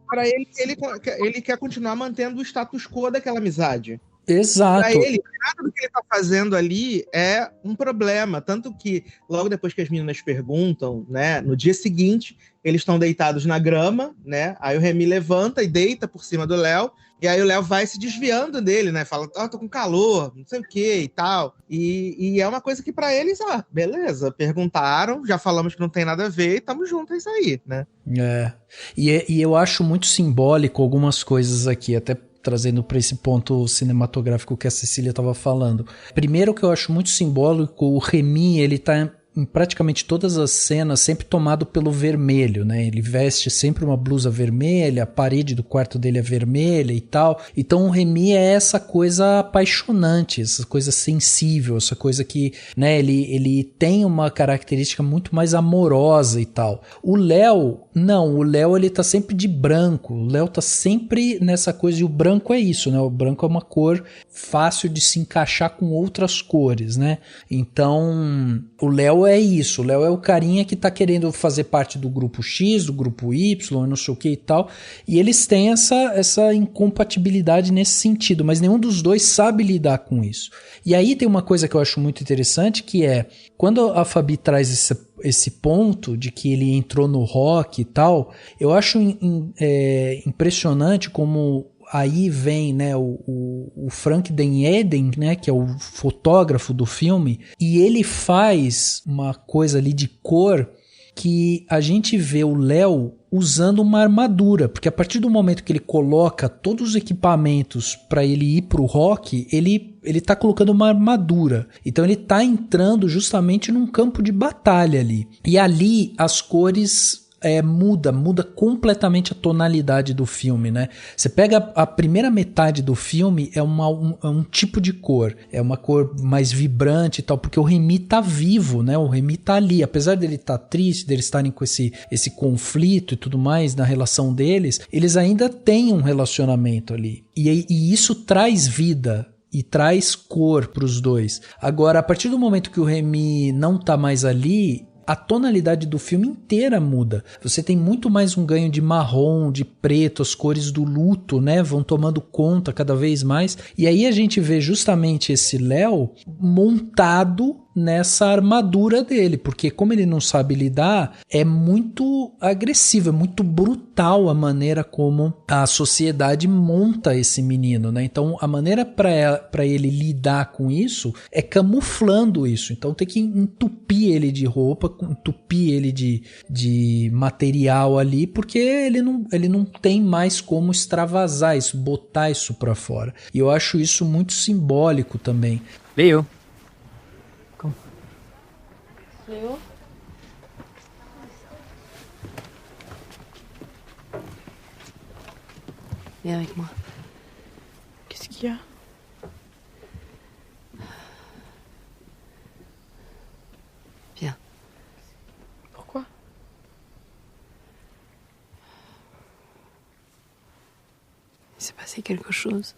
Pra ele quer continuar mantendo o status quo daquela amizade. Exato. Pra ele, nada do que ele tá fazendo ali é um problema. Tanto que, logo depois que as meninas perguntam, né, no dia seguinte, eles estão deitados na grama, né? Aí o Remy levanta e deita por cima do Léo. E aí o Léo vai se desviando dele, né? Fala, tô com calor, não sei o que e tal. E é uma coisa que pra eles, beleza, perguntaram, já falamos que não tem nada a ver e tamo junto, é isso aí, né? E eu acho muito simbólico algumas coisas aqui, até trazendo para esse ponto cinematográfico que a Cecília estava falando. Primeiro, que eu acho muito simbólico, o Remy, ele tá em praticamente todas as cenas sempre tomado pelo vermelho, né? Ele veste sempre uma blusa vermelha, a parede do quarto dele é vermelha e tal. Então o Remy é essa coisa apaixonante, essa coisa sensível, essa coisa que, né, ele tem uma característica muito mais amorosa e tal. O Léo, não, o Léo ele tá sempre de branco, o Léo tá sempre nessa coisa, e o branco é isso, né? O branco é uma cor fácil de se encaixar com outras cores, né? Então, o Léo é isso, o Léo é o carinha que tá querendo fazer parte do grupo X, do grupo Y, não sei o que e tal, e eles têm essa incompatibilidade nesse sentido, mas nenhum dos dois sabe lidar com isso. E aí tem uma coisa que eu acho muito interessante, que é, quando a Fabi traz esse ponto de que ele entrou no rock e tal, eu acho impressionante como aí vem, né, o Frank Den Eden, né, que é o fotógrafo do filme, e ele faz uma coisa ali de cor que a gente vê o Léo usando uma armadura, porque a partir do momento que ele coloca todos os equipamentos para ele ir pro rock, ele tá colocando uma armadura. Então ele tá entrando justamente num campo de batalha ali. E ali as cores muda completamente a tonalidade do filme, né? Você pega a primeira metade do filme, é um tipo de cor, é uma cor mais vibrante e tal, porque o Remy tá vivo, né? O Remy tá ali, apesar dele estar triste, deles estarem com esse conflito e tudo mais na relação deles, eles ainda têm um relacionamento ali, e isso traz vida e traz cor pros dois. Agora, a partir do momento que o Remy não tá mais ali, a tonalidade do filme inteira muda. Você tem muito mais um ganho de marrom, de preto, as cores do luto, né, vão tomando conta cada vez mais. E aí a gente vê justamente esse Léo montado nessa armadura dele, porque como ele não sabe lidar, é muito agressivo, é muito brutal a maneira como a sociedade monta esse menino, né? Então a maneira para ele lidar com isso é camuflando isso. Então tem que entupir ele de roupa, entupir ele de material ali, porque ele não tem mais como extravasar isso, botar isso para fora. E eu acho isso muito simbólico também. Leo. Léo? Viens avec moi. Qu'est-ce qu'il y a? Viens. Pourquoi? Il s'est passé quelque chose.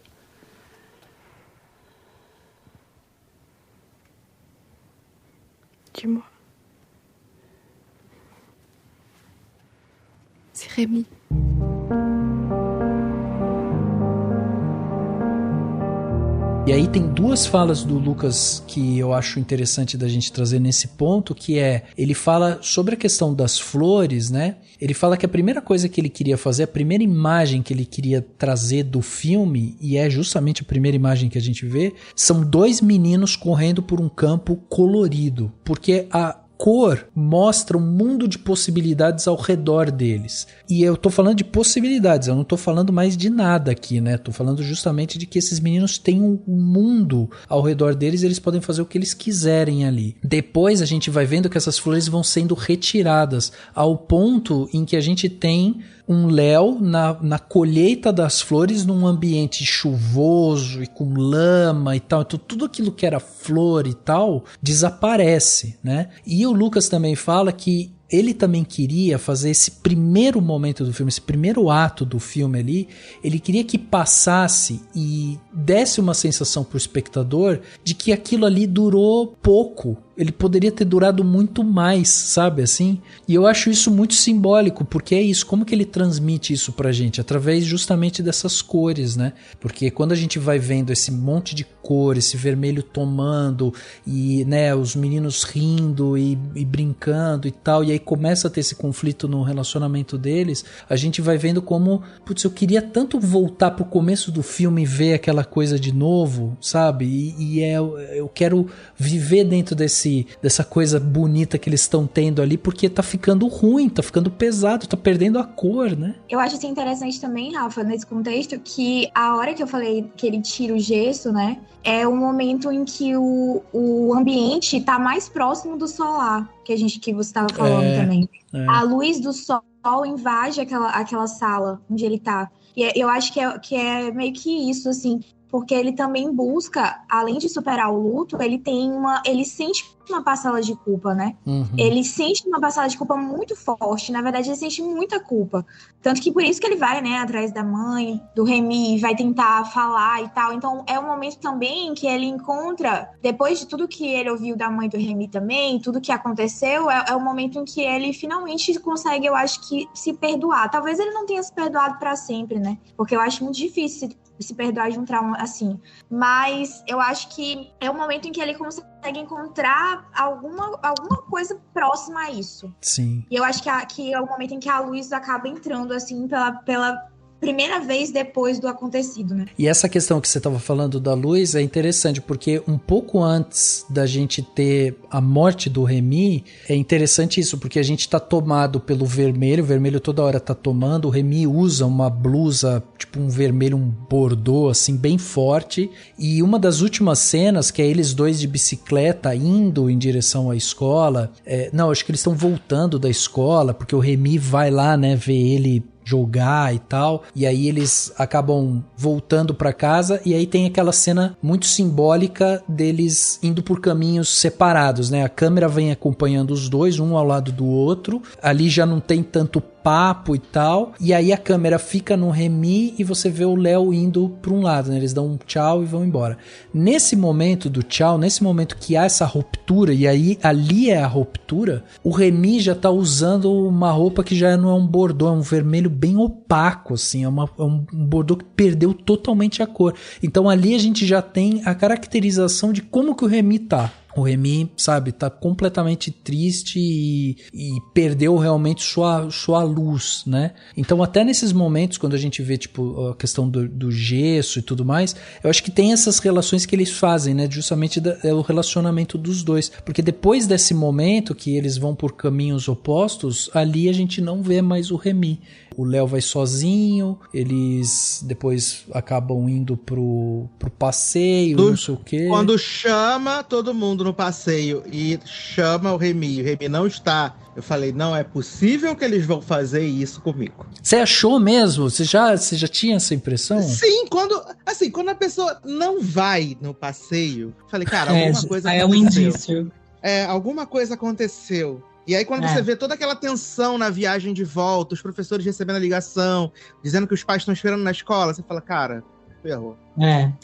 Dis-moi. C'est Rémi. E aí tem duas falas do Lucas que eu acho interessante da gente trazer nesse ponto, que é, ele fala sobre a questão das flores, né? Ele fala que a primeira coisa que ele queria fazer, a primeira imagem que ele queria trazer do filme, e é justamente a primeira imagem que a gente vê, são dois meninos correndo por um campo colorido, porque a cor mostra um mundo de possibilidades ao redor deles. E eu tô falando de possibilidades, eu não tô falando mais de nada aqui, né? Tô falando justamente de que esses meninos têm um mundo ao redor deles, eles podem fazer o que eles quiserem ali. Depois a gente vai vendo que essas flores vão sendo retiradas, ao ponto em que a gente tem um Léo na colheita das flores num ambiente chuvoso e com lama e tal. Então tudo aquilo que era flor e tal desaparece, né? E o Lucas também fala que ele também queria fazer esse primeiro momento do filme, esse primeiro ato do filme ali, ele queria que passasse e desse uma sensação pro espectador de que aquilo ali durou pouco, ele poderia ter durado muito mais, sabe, assim? E eu acho isso muito simbólico, porque é isso, como que ele transmite isso pra gente? Através justamente dessas cores, né? Porque quando a gente vai vendo esse monte de cor, esse vermelho tomando, e, né, os meninos rindo e brincando e tal, e aí começa a ter esse conflito no relacionamento deles, a gente vai vendo como, putz, eu queria tanto voltar pro começo do filme e ver aquela coisa de novo, sabe? Eu quero viver dentro dessa coisa bonita que eles estão tendo ali, porque tá ficando ruim, tá ficando pesado, tá perdendo a cor, né? Eu acho assim interessante também, Rafa, nesse contexto, que a hora que eu falei que ele tira o gesso, né, é o momento em que o ambiente tá mais próximo do solar, que você tava falando também. A luz do sol invade aquela sala onde ele tá. E eu acho que é meio que isso, assim, porque ele também busca, além de superar o luto, ele sente uma parcela de culpa, né? Uhum. Ele sente uma parcela de culpa muito forte. Na verdade, ele sente muita culpa. Tanto que por isso que ele vai, né, atrás da mãe, do Remy, vai tentar falar e tal. Então, é um momento também que ele encontra, depois de tudo que ele ouviu da mãe do Remy também, tudo que aconteceu, é o momento em que ele finalmente consegue, eu acho que, se perdoar. Talvez ele não tenha se perdoado pra sempre, né? Porque eu acho muito difícil se perdoar de um trauma assim. Mas eu acho que é o momento em que ele consegue encontrar alguma coisa próxima a isso. Sim. E eu acho que é o momento em que a luz acaba entrando, assim, pela primeira vez depois do acontecido, né? E essa questão que você estava falando da luz é interessante, porque um pouco antes da gente ter a morte do Remy, é interessante isso, porque a gente tá tomado pelo vermelho, o vermelho toda hora tá tomando, o Remy usa uma blusa, tipo um vermelho, um bordô, assim, bem forte, e uma das últimas cenas, que é eles dois de bicicleta indo em direção à escola, acho que eles estão voltando da escola, porque o Remy vai lá, né, ver ele jogar e tal, e aí eles acabam voltando pra casa, e aí tem aquela cena muito simbólica deles indo por caminhos separados, né? A câmera vem acompanhando os dois, um ao lado do outro, ali já não tem tanto papo e tal, e aí a câmera fica no Remy e você vê o Léo indo para um lado, né? Eles dão um tchau e vão embora. Nesse momento do tchau, nesse momento que há essa ruptura, e aí ali é a ruptura, o Remy já tá usando uma roupa que já não é um bordô, é um vermelho bem opaco, assim, é um bordô que perdeu totalmente a cor. Então ali a gente já tem a caracterização de como que o Remy tá. O Remy, sabe, tá completamente triste e perdeu realmente sua luz, né? Então até nesses momentos, quando a gente vê, tipo, a questão do gesso e tudo mais, eu acho que tem essas relações que eles fazem, né? Justamente o relacionamento dos dois. Porque depois desse momento que eles vão por caminhos opostos, ali a gente não vê mais o Remy. O Léo vai sozinho, eles depois acabam indo pro passeio, não sei o quê. Quando chama todo mundo no passeio e chama o Remy não está, eu falei, não é possível que eles vão fazer isso comigo. Você achou mesmo? Você já tinha essa impressão? Sim, quando a pessoa não vai no passeio, eu falei, cara, alguma coisa aconteceu. É um indício. Alguma coisa aconteceu. E aí quando você vê toda aquela tensão na viagem de volta, os professores recebendo a ligação, dizendo que os pais estão esperando na escola, você fala, cara, ferrou.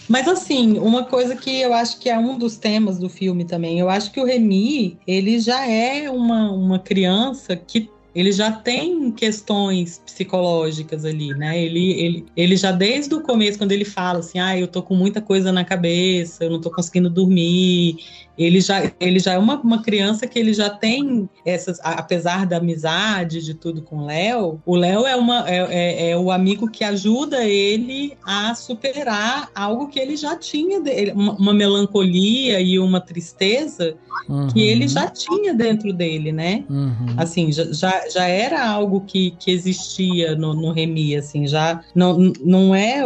Mas assim, uma coisa que eu acho que é um dos temas do filme também, eu acho que o Remy, ele já é uma criança que ele já tem questões psicológicas ali, né? Ele já desde o começo, quando ele fala assim, eu tô com muita coisa na cabeça, eu não tô conseguindo dormir, ele já é uma criança que ele já tem essas, apesar da amizade, de tudo com o Léo é o amigo que ajuda ele a superar algo que ele já tinha, uma melancolia e uma tristeza que ele já tinha dentro dele, né? Assim, já era algo que existia no Remy, assim, já não é,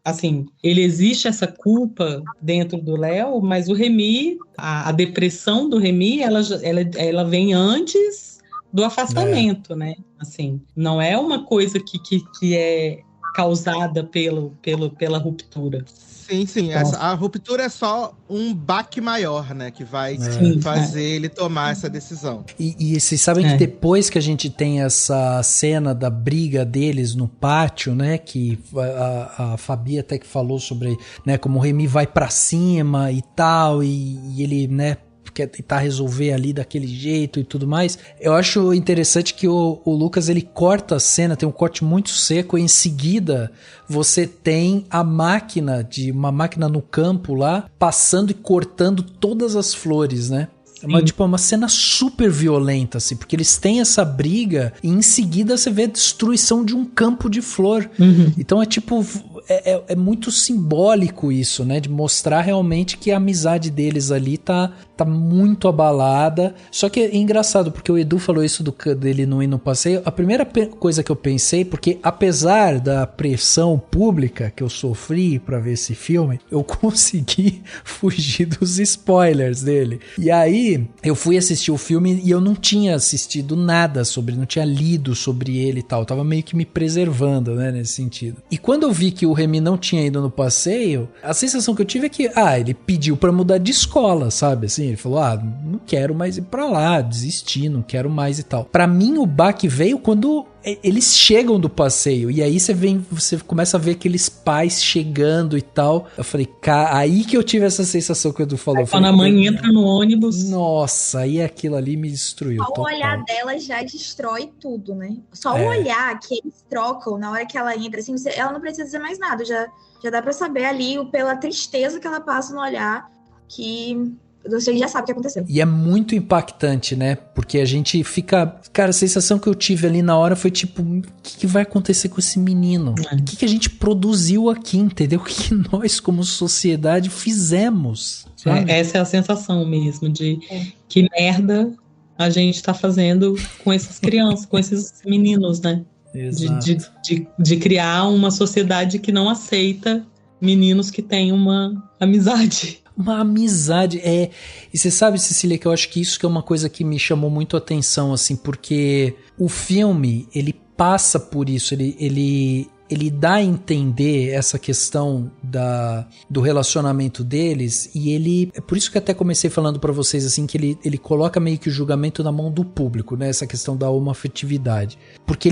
assim, ele existe essa culpa dentro do Léo, mas o Remy, a depressão do Remy, ela vem antes do afastamento, né? Assim, não é uma coisa que é causada pela ruptura. Sim. A ruptura é só um baque maior, né? Que vai fazer ele tomar essa decisão. E vocês sabem que depois que a gente tem essa cena da briga deles no pátio, né? Que a Fabi até que falou sobre, né? Como o Remy vai pra cima e tal, e ele, né? quer tentar resolver ali daquele jeito e tudo mais. Eu acho interessante que o Lucas, ele corta a cena, tem um corte muito seco, e em seguida você tem uma máquina no campo lá, passando e cortando todas as flores, né? É uma cena super violenta, assim, porque eles têm essa briga e em seguida você vê a destruição de um campo de flor. Então é tipo... É muito simbólico isso, né? De mostrar realmente que a amizade deles ali tá muito abalada. Só que é engraçado, porque o Edu falou isso dele não ir no passeio. A primeira coisa que eu pensei, porque apesar da pressão pública que eu sofri pra ver esse filme, eu consegui fugir dos spoilers dele. E aí, eu fui assistir o filme e eu não tinha assistido nada não tinha lido sobre ele e tal. Eu tava meio que me preservando, né, nesse sentido. E quando eu vi que o Remy não tinha ido no passeio, a sensação que eu tive é que, ele pediu pra mudar de escola, sabe? Assim, ele falou, não quero mais ir pra lá, desisti, não quero mais e tal. Pra mim, o baque veio quando eles chegam do passeio, e aí você começa a ver aqueles pais chegando e tal. Eu falei, aí que eu tive essa sensação que o Edu falou. Quando a mãe entra no ônibus. Nossa, aí aquilo ali me destruiu. Só o olhar dela já destrói tudo, né? Só o olhar que eles trocam na hora que ela entra, assim, ela não precisa dizer mais nada, já dá pra saber ali, pela tristeza que ela passa no olhar, que você já sabe o que aconteceu. E é muito impactante, né? Porque a gente fica... Cara, a sensação que eu tive ali na hora foi tipo, o que vai acontecer com esse menino? O que a gente produziu aqui, entendeu? O que nós, como sociedade, fizemos? Essa é a sensação mesmo, de que merda a gente tá fazendo com essas crianças, com esses meninos, né? De criar uma sociedade que não aceita meninos que têm uma amizade. Uma amizade, E você sabe, Cecília, que eu acho que isso que é uma coisa que me chamou muito a atenção, assim, porque o filme, ele passa por isso, ele dá a entender essa questão do relacionamento deles, e é por isso que até comecei falando pra vocês, assim, que ele coloca meio que o julgamento na mão do público, né, essa questão da homoafetividade, porque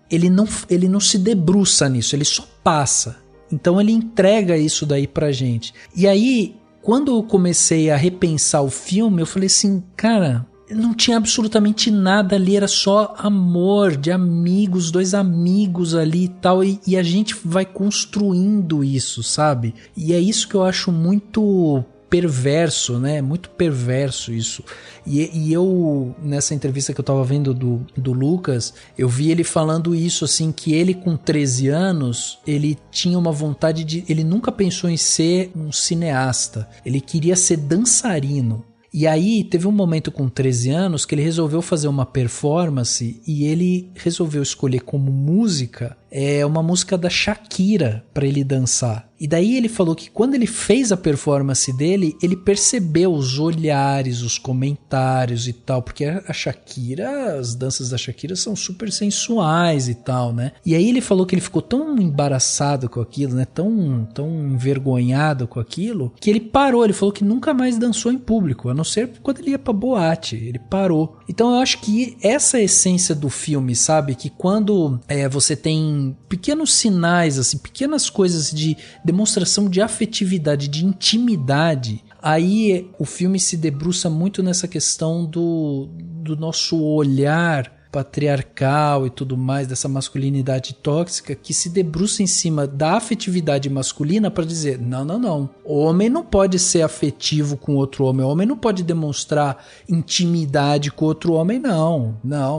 ele não se debruça nisso, ele só passa. Então ele entrega isso daí pra gente. E aí, quando eu comecei a repensar o filme, eu falei assim, cara, não tinha absolutamente nada ali, era só amor de amigos, dois amigos ali e tal, e a gente vai construindo isso, sabe? E é isso que eu acho muito perverso, né? Muito perverso isso. E eu, nessa entrevista que eu tava vendo do Lucas, eu vi ele falando isso, assim, que ele com 13 anos, ele tinha uma vontade ele nunca pensou em ser um cineasta, ele queria ser dançarino. E aí teve um momento com 13 anos que ele resolveu fazer uma performance e ele resolveu escolher como música uma música da Shakira para ele dançar. E daí ele falou que quando ele fez a performance dele, ele percebeu os olhares, os comentários e tal, porque a Shakira, as danças da Shakira são super sensuais e tal, né? E aí ele falou que ele ficou tão embaraçado com aquilo, né? Tão envergonhado com aquilo, que ele parou. Ele falou que nunca mais dançou em público, a não ser quando ele ia pra boate. Ele parou. Então eu acho que essa é a essência do filme, sabe? Que quando você tem pequenos sinais, assim, pequenas coisas de demonstração de afetividade, de intimidade, aí o filme se debruça muito nessa questão do nosso olhar patriarcal e tudo mais, dessa masculinidade tóxica que se debruça em cima da afetividade masculina para dizer, não, o homem não pode ser afetivo com outro homem, o homem não pode demonstrar intimidade com outro homem, não,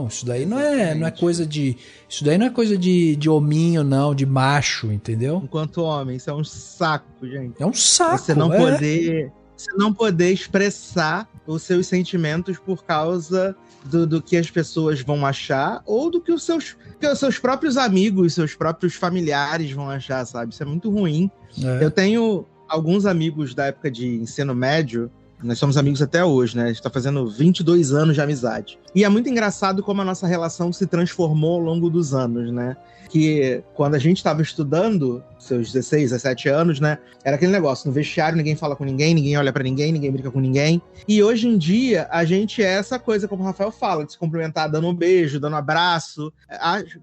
isso daí não é coisa de, isso daí não é coisa de hominho, não, de macho, entendeu? Enquanto homem, isso é um saco, gente. É um saco, Você não poder expressar os seus sentimentos por causa do que as pessoas vão achar ou do que os seus próprios amigos, seus próprios familiares vão achar, sabe? Isso é muito ruim. Eu tenho alguns amigos da época de ensino médio, nós somos amigos até hoje, né? A gente tá fazendo 22 anos de amizade. E é muito engraçado como a nossa relação se transformou ao longo dos anos, né? Que quando a gente estava estudando, seus 16, 17 anos, né? Era aquele negócio, no vestiário ninguém fala com ninguém olha pra ninguém brinca com ninguém. E hoje em dia, a gente é essa coisa, como o Rafael fala, de se cumprimentar dando um beijo, dando um abraço,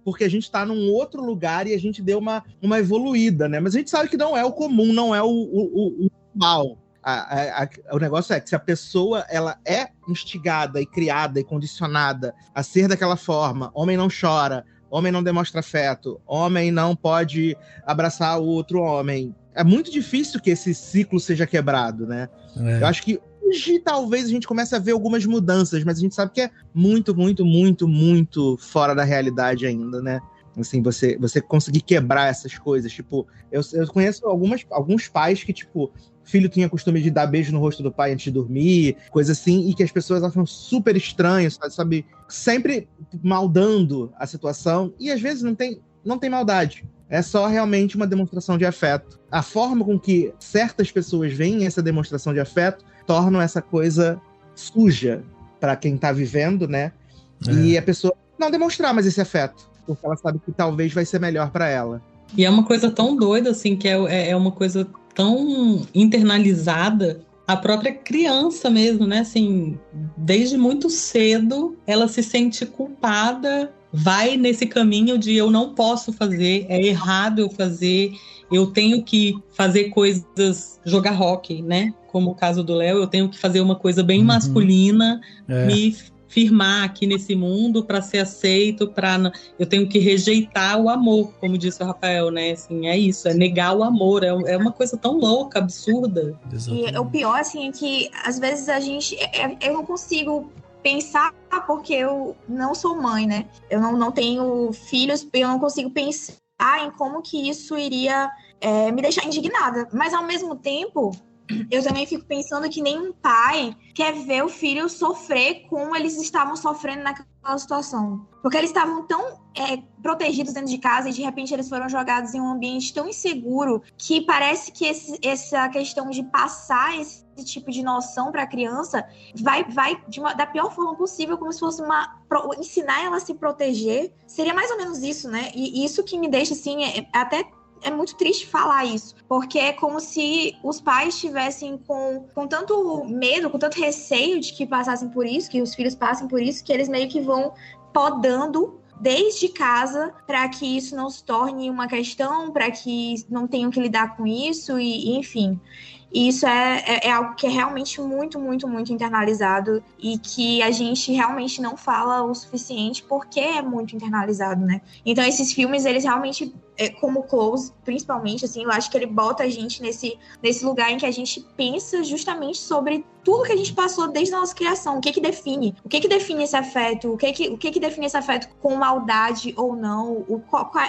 porque a gente tá num outro lugar e a gente deu uma evoluída, né? Mas a gente sabe que não é o comum, não é o normal. O negócio é que se a pessoa ela é instigada e criada e condicionada a ser daquela forma, homem não chora, homem não demonstra afeto, homem não pode abraçar o outro homem, é muito difícil que esse ciclo seja quebrado, né? Eu acho que hoje talvez a gente comece a ver algumas mudanças, mas a gente sabe que é muito, muito, muito, muito fora da realidade ainda, né? Assim, você conseguir quebrar essas coisas. Tipo, eu conheço alguns pais que, tipo, filho tinha costume de dar beijo no rosto do pai antes de dormir, coisa assim, e que as pessoas acham super estranho, sabe? Sempre maldando a situação, e às vezes não tem maldade. É só realmente uma demonstração de afeto. A forma com que certas pessoas veem essa demonstração de afeto tornam essa coisa suja para quem tá vivendo, né? E a pessoa não demonstrar mais esse afeto, porque ela sabe que talvez vai ser melhor para ela. E é uma coisa tão doida, assim, que é uma coisa tão internalizada, a própria criança mesmo, né? Assim, desde muito cedo, ela se sente culpada, vai nesse caminho de eu não posso fazer, é errado eu fazer, eu tenho que fazer coisas, jogar hóquei, né? Como o caso do Léo, eu tenho que fazer uma coisa bem masculina, me firmar aqui nesse mundo para ser aceito, eu tenho que rejeitar o amor, como disse o Rafael, né? Assim, é isso, é negar o amor, é uma coisa tão louca, absurda. Exatamente. E o pior, assim, é que às vezes eu não consigo pensar porque eu não sou mãe, né? Eu não tenho filhos, eu não consigo pensar em como que isso iria me deixar indignada. Mas, ao mesmo tempo, eu também fico pensando que nenhum pai quer ver o filho sofrer como eles estavam sofrendo naquela situação. Porque eles estavam tão protegidos dentro de casa e, de repente, eles foram jogados em um ambiente tão inseguro que parece que essa questão de passar esse tipo de noção para a criança vai da pior forma possível, como se fosse ensinar ela a se proteger. Seria mais ou menos isso, né? E isso que me deixa, assim, é muito triste falar isso, porque é como se os pais estivessem com tanto medo, com tanto receio de que passassem por isso, que os filhos passem por isso, que eles meio que vão podando desde casa para que isso não se torne uma questão, para que não tenham que lidar com isso, e enfim. E isso é algo que é realmente muito, muito, muito internalizado e que a gente realmente não fala o suficiente porque é muito internalizado, né? Então, esses filmes, eles realmente, como Close, principalmente, assim, eu acho que ele bota a gente nesse lugar em que a gente pensa justamente sobre tudo que a gente passou desde a nossa criação. O que define esse afeto? O que define esse afeto com maldade ou não?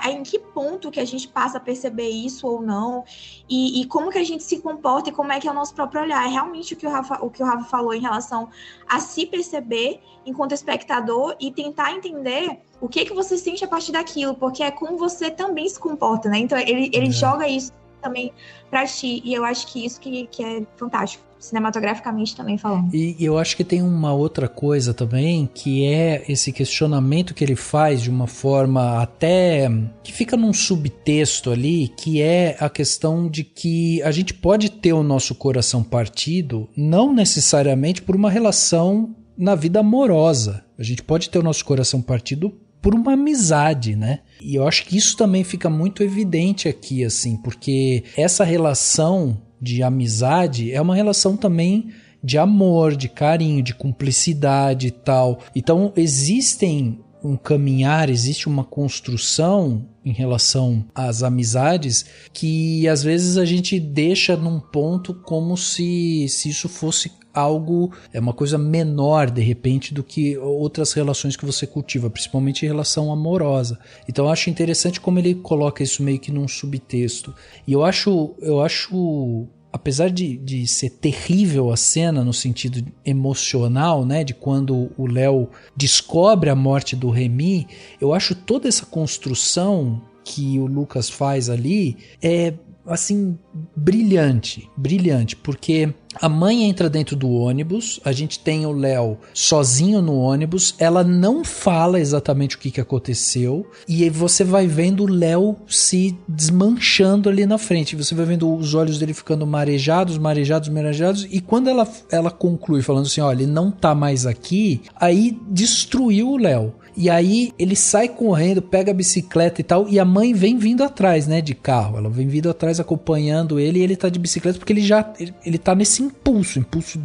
Em que ponto que a gente passa a perceber isso ou não? E como que a gente se comporta e como é que é o nosso próprio olhar. É realmente o que o Rafa falou em relação a se perceber enquanto espectador e tentar entender o que você sente a partir daquilo, porque é como você também se comporta, né? Então ele joga isso também pra ti, e eu acho que isso que é fantástico, cinematograficamente também falando. E eu acho que tem uma outra coisa também, que é esse questionamento que ele faz de uma forma até que fica num subtexto ali, que é a questão de que a gente pode ter o nosso coração partido, não necessariamente por uma relação na vida amorosa. A gente pode ter o nosso coração partido por uma amizade, né? E eu acho que isso também fica muito evidente aqui, assim, porque essa relação de amizade é uma relação também de amor, de carinho, de cumplicidade e tal. Então existe uma construção em relação às amizades que às vezes a gente deixa num ponto como se isso fosse algo, uma coisa menor de repente do que outras relações que você cultiva, principalmente em relação amorosa. Então eu acho interessante como ele coloca isso meio que num subtexto. E eu acho apesar de ser terrível a cena no sentido emocional, né, de quando o Léo descobre a morte do Remy, eu acho toda essa construção que o Lucas faz ali assim, brilhante, porque a mãe entra dentro do ônibus, a gente tem o Léo sozinho no ônibus, ela não fala exatamente o que aconteceu, e aí você vai vendo o Léo se desmanchando ali na frente, você vai vendo os olhos dele ficando marejados, e quando ela conclui falando assim, olha, ele não tá mais aqui, aí destruiu o Léo. E aí ele sai correndo, pega a bicicleta e tal, e a mãe vem vindo atrás, né, de carro. Ela vem vindo atrás acompanhando ele, e ele tá de bicicleta porque ele tá nesse impulso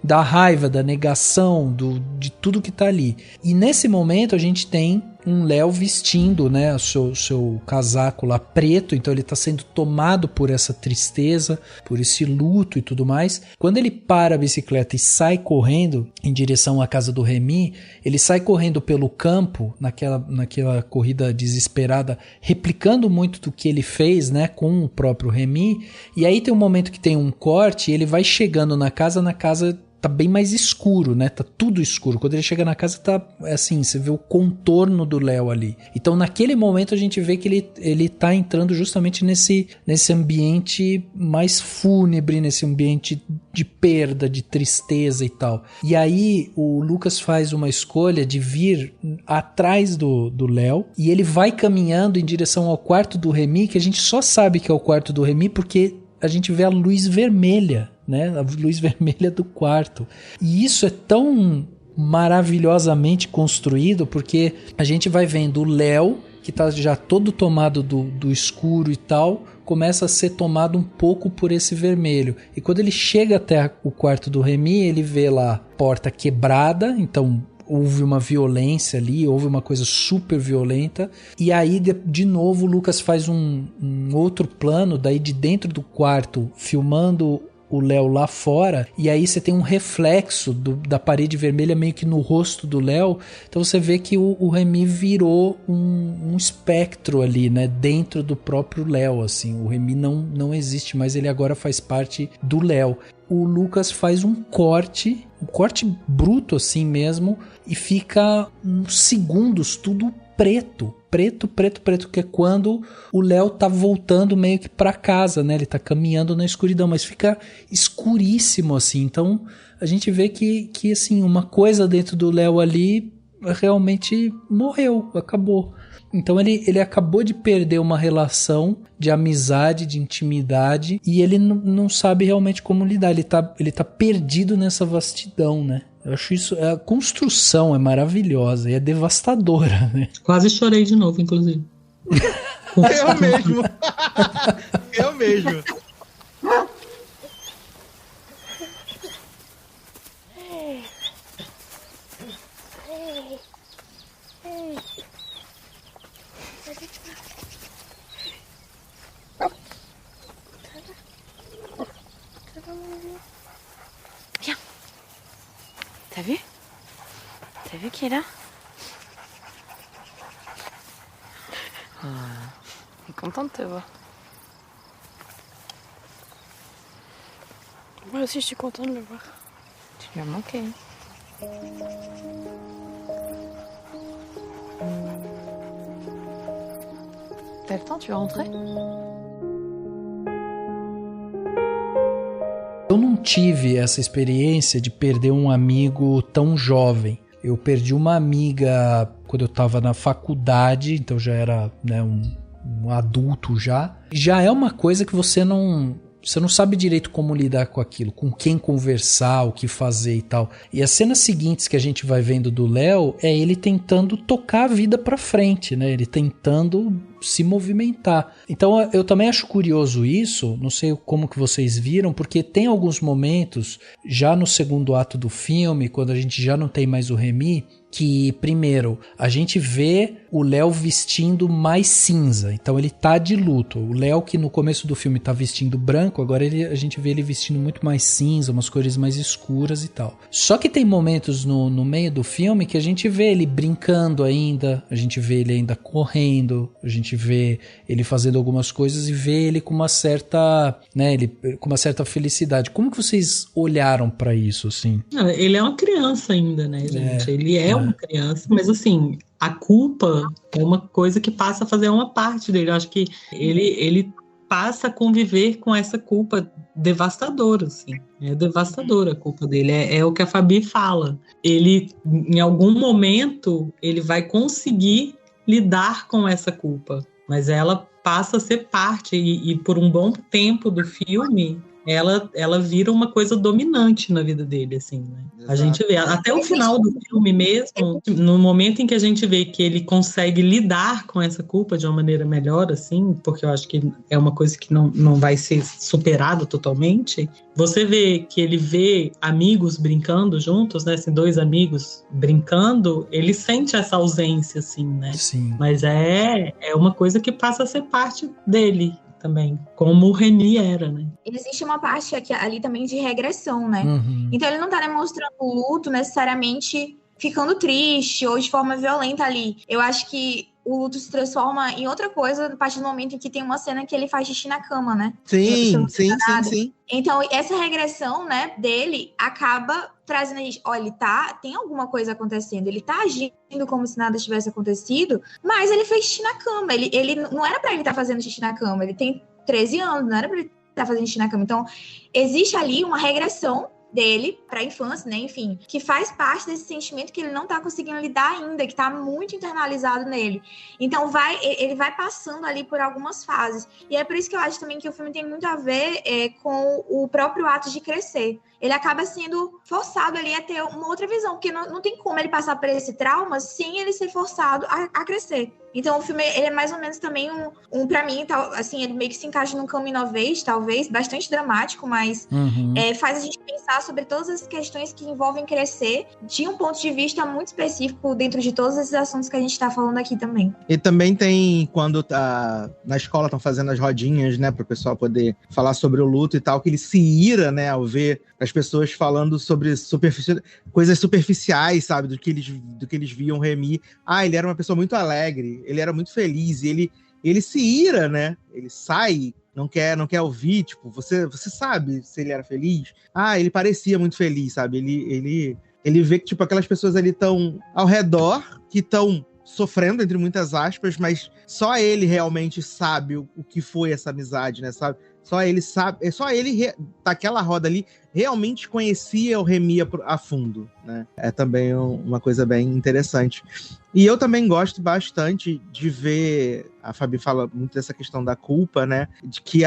da raiva, da negação, de tudo que tá ali. E nesse momento a gente tem um Léo vestindo, né, o seu casaco lá preto, então ele tá sendo tomado por essa tristeza, por esse luto e tudo mais. Quando ele para a bicicleta e sai correndo em direção à casa do Remy, ele sai correndo pelo campo, naquela corrida desesperada, replicando muito do que ele fez, né, com o próprio Remy. E aí tem um momento que tem um corte, e ele vai chegando na casa tá bem mais escuro, né? Tá tudo escuro. Quando ele chega na casa, tá assim, você vê o contorno do Léo ali. Então, naquele momento, a gente vê que ele tá entrando justamente nesse ambiente mais fúnebre, nesse ambiente de perda, de tristeza e tal. E aí, o Lucas faz uma escolha de vir atrás do Léo, e ele vai caminhando em direção ao quarto do Remy, que a gente só sabe que é o quarto do Remy porque a gente vê a luz vermelha, né? A luz vermelha do quarto. E isso é tão maravilhosamente construído, porque a gente vai vendo o Léo, que tá já todo tomado do escuro e tal, começa a ser tomado um pouco por esse vermelho. E quando ele chega até o quarto do Remy, ele vê lá a porta quebrada, então houve uma violência ali, houve uma coisa super violenta, e aí de novo o Lucas faz um outro plano, daí de dentro do quarto, filmando o Léo lá fora, e aí você tem um reflexo da parede vermelha meio que no rosto do Léo, então você vê que o Remy virou um espectro ali, né, dentro do próprio Léo, assim, o Remy não existe mais, ele agora faz parte do Léo. O Lucas faz um corte bruto assim mesmo, e fica uns segundos tudo preto, que é quando o Léo tá voltando meio que pra casa, né? Ele tá caminhando na escuridão, mas fica escuríssimo assim. Então a gente vê que assim, uma coisa dentro do Léo ali realmente morreu, acabou. Então ele acabou de perder uma relação de amizade, de intimidade, e ele não sabe realmente como lidar. Ele tá perdido nessa vastidão, né? Eu acho isso... A construção é maravilhosa e é devastadora, né? Quase chorei de novo, inclusive. Eu mesmo. Viens. T'as vu? T'as vu qui est là? Oh, il est content de te voir. Moi aussi, je suis contente de le voir. Tu lui as manqué. T'as le temps, tu veux rentrer? Eu não tive essa experiência de perder um amigo tão jovem. Eu perdi uma amiga quando eu estava na faculdade, então já era, né, um adulto já. Já é uma coisa que você não sabe direito como lidar com aquilo, com quem conversar, o que fazer e tal. E as cenas seguintes que a gente vai vendo do Léo é ele tentando tocar a vida pra frente, né? Ele tentando se movimentar. Então eu também acho curioso isso, não sei como que vocês viram, porque tem alguns momentos, já no segundo ato do filme, quando a gente já não tem mais o Remy, que primeiro a gente vê o Léo vestindo mais cinza, então ele tá de luto. O Léo, que no começo do filme tá vestindo branco, agora a gente vê ele vestindo muito mais cinza, umas cores mais escuras e tal. Só que tem momentos no meio do filme que a gente vê ele brincando ainda, a gente vê ele ainda correndo, a gente vê ele fazendo algumas coisas e vê ele com uma certa, né, com uma certa felicidade. Como que vocês olharam pra isso, assim? Ele é uma criança ainda, né, gente? Ele é uma criança, mas assim, a culpa é uma coisa que passa a fazer uma parte dele. Eu acho que ele passa a conviver com essa culpa devastadora, assim. É devastadora a culpa dele. É o que a Fabi fala. Ele, em algum momento, ele vai conseguir lidar com essa culpa, mas ela passa a ser parte, e por um bom tempo do filme, ela vira uma coisa dominante na vida dele, assim, né? Exato. A gente vê, até o final do filme mesmo, no momento em que a gente vê que ele consegue lidar com essa culpa de uma maneira melhor, assim, porque eu acho que é uma coisa que não vai ser superada totalmente, você vê que ele vê amigos brincando juntos, né, assim, 2 amigos brincando, ele sente essa ausência, assim, né? Sim. Mas é uma coisa que passa a ser parte dele também, como o Remy era, né? Existe uma parte aqui, ali também de regressão, né? Uhum. Então ele não tá demonstrando o luto necessariamente ficando triste ou de forma violenta ali. Eu acho que o luto se transforma em outra coisa a partir do momento em que tem uma cena que ele faz xixi na cama, né? Sim. Então, essa regressão, né, dele acaba trazendo a gente, olha, tem alguma coisa acontecendo, ele tá agindo como se nada tivesse acontecido, mas ele fez xixi na cama, ele não era pra ele estar fazendo xixi na cama, ele tem 13 anos, não era pra ele estar fazendo xixi na cama. Então, existe ali uma regressão dele para a infância, né, enfim, que faz parte desse sentimento que ele não tá conseguindo lidar ainda, que tá muito internalizado nele. Então ele vai passando ali por algumas fases. E é por isso que eu acho também que o filme tem muito a ver com o próprio ato de crescer. Ele acaba sendo forçado ali a ter uma outra visão, porque não tem como ele passar por esse trauma sem ele ser forçado a crescer. Então o filme, ele é mais ou menos também pra mim, assim, ele meio que se encaixa num coming of age, talvez, bastante dramático, mas faz a gente pensar sobre todas as questões que envolvem crescer de um ponto de vista muito específico dentro de todos esses assuntos que a gente tá falando aqui também. E também tem, quando na escola estão fazendo as rodinhas, né, pro pessoal poder falar sobre o luto e tal, que ele se ira, né, ao ver as pessoas falando sobre coisas superficiais, sabe, do que eles viam Remy. Ele era uma pessoa muito alegre, ele era muito feliz, e ele se ira, né, ele sai, não quer ouvir, tipo, você sabe se ele era feliz? Ele parecia muito feliz, sabe, ele vê que, tipo, aquelas pessoas ali estão ao redor, que estão sofrendo, entre muitas aspas, mas só ele realmente sabe o que foi essa amizade, né, sabe? Só ele sabe, só ele, daquela roda ali, realmente conhecia o Remy a fundo, né? É também uma coisa bem interessante. E eu também gosto bastante de ver, a Fabi fala muito dessa questão da culpa, né? De que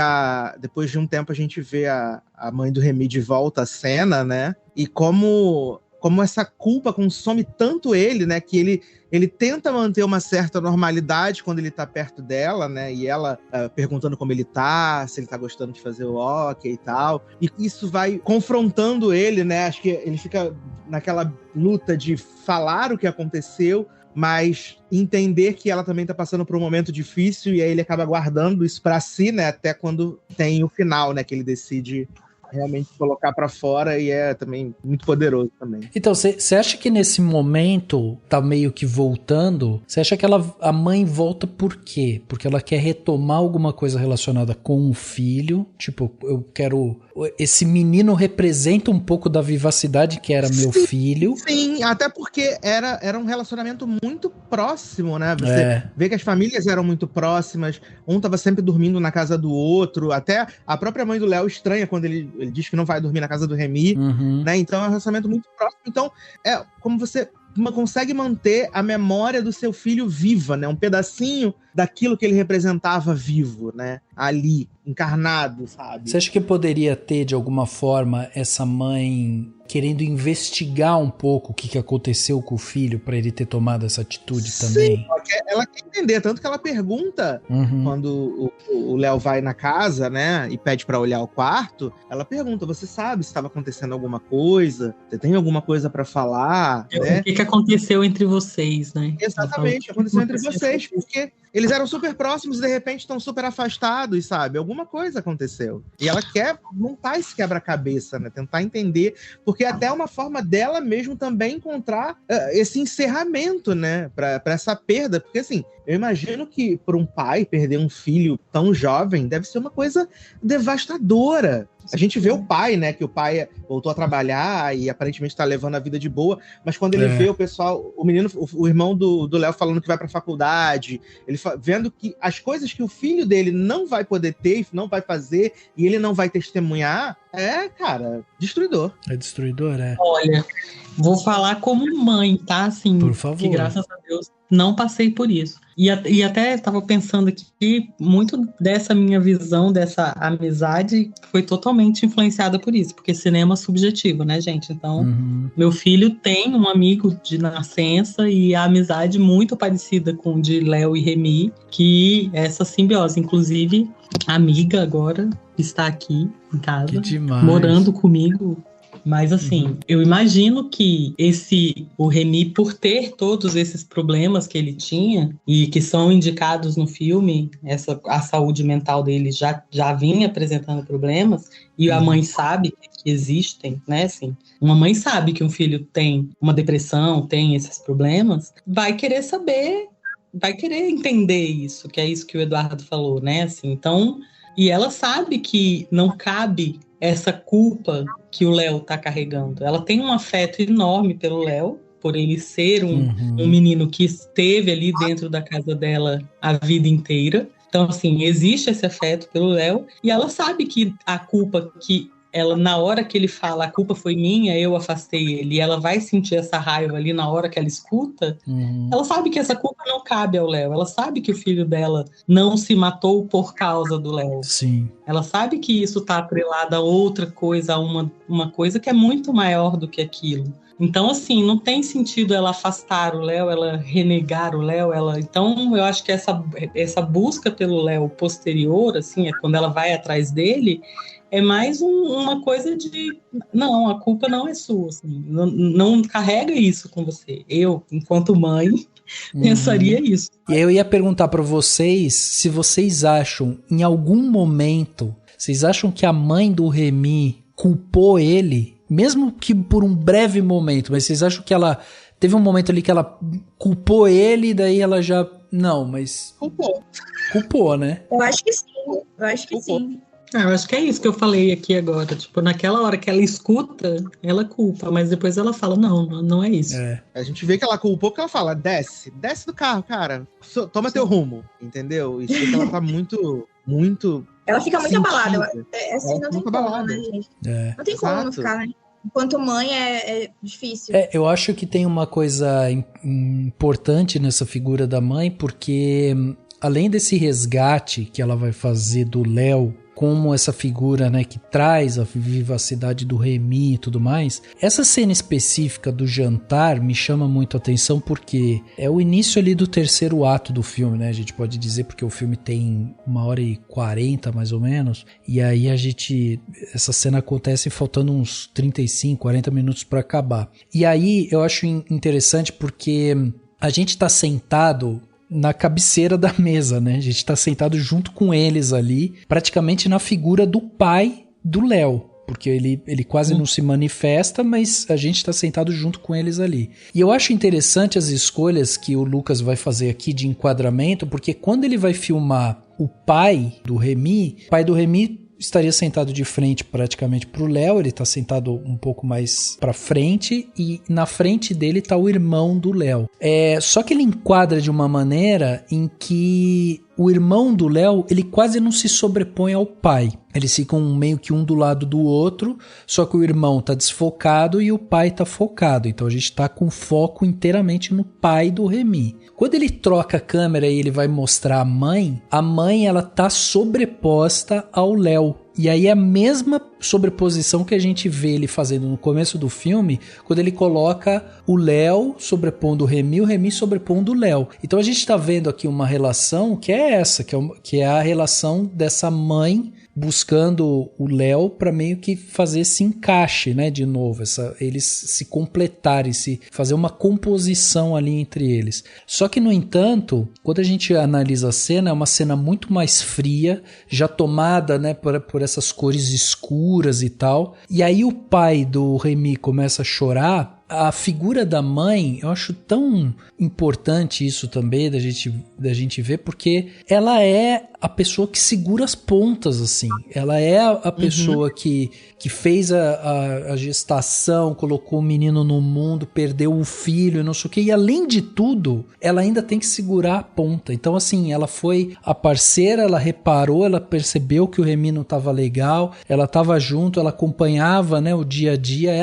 depois de um tempo a gente vê a mãe do Remy de volta à cena, né? E como essa culpa consome tanto ele, né? Que ele tenta manter uma certa normalidade quando ele tá perto dela, né? E ela perguntando como ele tá, se ele tá gostando de fazer o hockey e tal. E isso vai confrontando ele, né? Acho que ele fica naquela luta de falar o que aconteceu, mas entender que ela também tá passando por um momento difícil, e aí ele acaba guardando isso pra si, né? Até quando tem o final, né? Que ele decide realmente colocar pra fora, e é também muito poderoso também. Então, você acha que nesse momento tá meio que voltando? Você acha que a mãe volta por quê? Porque ela quer retomar alguma coisa relacionada com o filho? Tipo, eu quero... Esse menino representa um pouco da vivacidade que era meu filho. Sim, até porque era um relacionamento muito próximo, né? Você vê que as famílias eram muito próximas, um tava sempre dormindo na casa do outro, até a própria mãe do Léo estranha quando ele diz que não vai dormir na casa do Remy, né? Então é um relacionamento muito próximo. Então, é como você consegue manter a memória do seu filho viva, né? Um pedacinho daquilo que ele representava vivo, né? Ali, encarnado, sabe? Você acha que poderia ter, de alguma forma, essa mãe querendo investigar um pouco o que aconteceu com o filho para ele ter tomado essa atitude também? Sim, ela quer entender, tanto que ela pergunta quando o Léo vai na casa, né, e pede para olhar o quarto, ela pergunta, você sabe se estava acontecendo alguma coisa? Você tem alguma coisa para falar? Né? O que aconteceu entre vocês, né? Exatamente, aconteceu entre vocês, porque eles eram super próximos e de repente estão super afastados, sabe? Alguma coisa aconteceu. E ela quer montar esse quebra-cabeça, né? Tentar entender, porque até é uma forma dela mesmo também encontrar esse encerramento, né? Pra essa perda. Porque, assim, eu imagino que para um pai perder um filho tão jovem deve ser uma coisa devastadora. A gente vê o pai, né? Que o pai voltou a trabalhar e aparentemente tá levando a vida de boa, mas quando ele vê o pessoal, o menino, o irmão do Léo falando que vai pra faculdade, ele vendo que as coisas que o filho dele não vai poder ter, não vai fazer, e ele não vai testemunhar, É, cara, destruidor. É destruidor, é. Olha, vou falar como mãe, tá? Assim, por favor. Que graças a Deus não passei por isso. E até estava pensando aqui que muito dessa minha visão, dessa amizade, foi totalmente influenciada por isso, porque cinema é subjetivo, né, gente? Então, meu filho tem um amigo de nascença e a amizade muito parecida com o de Léo e Remy, que essa simbiose, inclusive, a amiga agora está aqui em casa, morando comigo. Mas assim, eu imagino que o Remy, por ter todos esses problemas que ele tinha e que são indicados no filme, a saúde mental dele já vinha apresentando problemas, e a mãe sabe que existem, né? Assim, uma mãe sabe que um filho tem uma depressão, tem esses problemas, vai querer saber, vai querer entender isso, que é isso que o Eduardo falou, né? Assim, então, e ela sabe que não cabe essa culpa que o Léo tá carregando. Ela tem um afeto enorme pelo Léo, por ele ser um menino que esteve ali dentro da casa dela a vida inteira. Então, assim, existe esse afeto pelo Léo, e ela sabe que a culpa que ela, na hora que ele fala, a culpa foi minha, eu afastei ele, e ela vai sentir essa raiva ali na hora que ela escuta, ela sabe que essa culpa não cabe ao Léo, ela sabe que o filho dela não se matou por causa do Léo. Sim. Ela sabe que isso está atrelado a outra coisa, a uma coisa que é muito maior do que aquilo. Então, assim, não tem sentido ela afastar o Léo, ela renegar o Léo, Então, eu acho que essa busca pelo Léo posterior, assim, é quando ela vai atrás dele, é mais uma coisa de... Não, a culpa não é sua, assim, não carrega isso com você. Eu, enquanto mãe, pensaria isso. E aí eu ia perguntar para vocês se vocês acham, em algum momento, vocês acham que a mãe do Remy culpou ele, mesmo que por um breve momento, mas vocês acham que ela... Teve um momento ali que ela culpou ele e daí ela já... Não, mas... Culpou, né? Eu acho que sim. Eu acho que é isso que eu falei aqui agora. Tipo, naquela hora que ela escuta, ela culpa, mas depois ela fala, não é isso. É. A gente vê que ela culpou porque ela fala, desce do carro, cara. Toma teu rumo, entendeu? Isso que ela tá muito... Ela fica muito abalada. Assim, não tem como, né, gente? Não tem como não ficar, né? Enquanto mãe é difícil. Eu acho que tem uma coisa importante nessa figura da mãe, porque além desse resgate que ela vai fazer do Léo, como essa figura, né, que traz a vivacidade do Remy e tudo mais, essa cena específica do jantar me chama muito a atenção porque é o início ali do terceiro ato do filme, né, a gente pode dizer, porque o filme tem 1h40 mais ou menos, e aí essa cena acontece faltando uns 35, 40 minutos para acabar. E aí eu acho interessante porque a gente tá sentado na cabeceira da mesa, né? A gente tá sentado junto com eles ali, praticamente na figura do pai do Léo, porque ele quase não se manifesta, mas a gente tá sentado junto com eles ali. E eu acho interessante as escolhas que o Lucas vai fazer aqui de enquadramento, porque quando ele vai filmar o pai do Remy estaria sentado de frente praticamente pro Léo, ele tá sentado um pouco mais pra frente e na frente dele tá o irmão do Léo. Só que ele enquadra de uma maneira em que o irmão do Léo, ele quase não se sobrepõe ao pai. Eles ficam meio que um do lado do outro, só que o irmão tá desfocado e o pai tá focado. Então a gente tá com foco inteiramente no pai do Remy. Quando ele troca a câmera e ele vai mostrar a mãe ela tá sobreposta ao Léo. E aí é a mesma sobreposição que a gente vê ele fazendo no começo do filme, quando ele coloca o Léo sobrepondo o Remy sobrepondo o Léo. Então a gente tá vendo aqui uma relação que é essa, que é a relação dessa mãe buscando o Léo para meio que fazer esse encaixe, né, de novo, eles se completarem, fazer uma composição ali entre eles. Só que, no entanto, quando a gente analisa a cena, é uma cena muito mais fria, já tomada, né, por essas cores escuras e tal. E aí o pai do Remy começa a chorar. A figura da mãe, eu acho tão importante isso também da gente ver, porque ela é a pessoa que segura as pontas, assim. Ela é a pessoa que fez a gestação, colocou o menino no mundo, perdeu o filho, não sei o quê. E além de tudo, ela ainda tem que segurar a ponta. Então, assim, ela foi a parceira, ela reparou, ela percebeu que o Remy não estava legal, ela estava junto, ela acompanhava, né, o dia a dia. É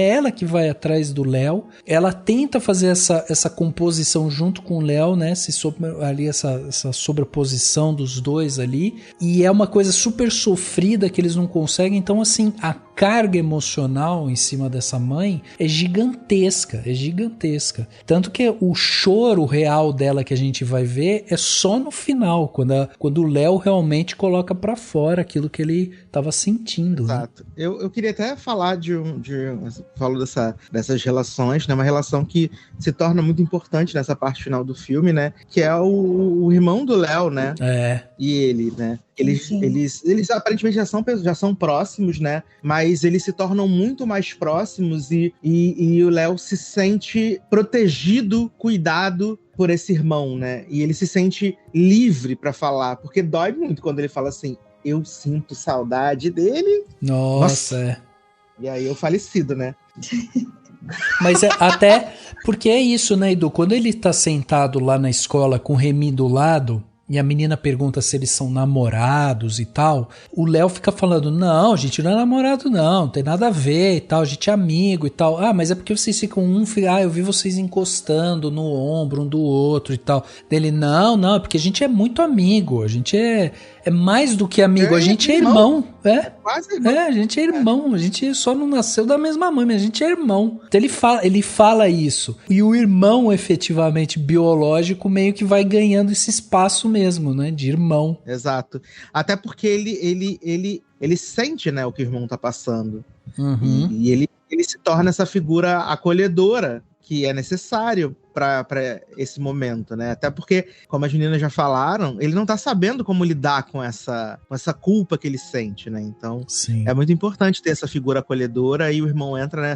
ela que vai atrás do Léo. Ela tenta fazer essa composição junto com o Léo, né? Essa sobreposição dos dois ali. E é uma coisa super sofrida que eles não conseguem. Então, assim, a carga emocional em cima dessa mãe é gigantesca. Tanto que o choro real dela que a gente vai ver é só no final, quando o Léo realmente coloca pra fora aquilo que ele tava sentindo. Exato. Né? Eu queria até falar falo dessas relações, né? Uma relação que se torna muito importante nessa parte final do filme, né? Que é o irmão do Léo, né? E ele, né? Eles aparentemente já são próximos, né? Mas eles se tornam muito mais próximos e o Léo se sente protegido, cuidado por esse irmão, né? E ele se sente livre pra falar, porque dói muito quando ele fala assim, eu sinto saudade dele. Nossa. E aí eu falecido, né? Mas até porque é isso, né, Edu? Quando ele tá sentado lá na escola com o Remy do lado e a menina pergunta se eles são namorados e tal, o Léo fica falando, não, a gente não é namorado não tem nada a ver e tal, a gente é amigo e tal. Ah, mas é porque vocês ficam eu vi vocês encostando no ombro um do outro e tal. Dele, não, é porque a gente é muito amigo, a gente é mais do que amigo, a gente é irmão. Quase irmão. A gente é irmão, a gente só não nasceu da mesma mãe, mas a gente é irmão. Então ele fala isso. E o irmão, efetivamente, biológico, meio que vai ganhando esse espaço mesmo, né? De irmão. Exato. Até porque ele sente, né, o que o irmão tá passando. Uhum. E ele se torna essa figura acolhedora que é necessário para esse momento, né? Até porque, como as meninas já falaram, ele não tá sabendo como lidar com essa culpa que ele sente, né? Então, sim, é muito importante ter essa figura acolhedora e o irmão entra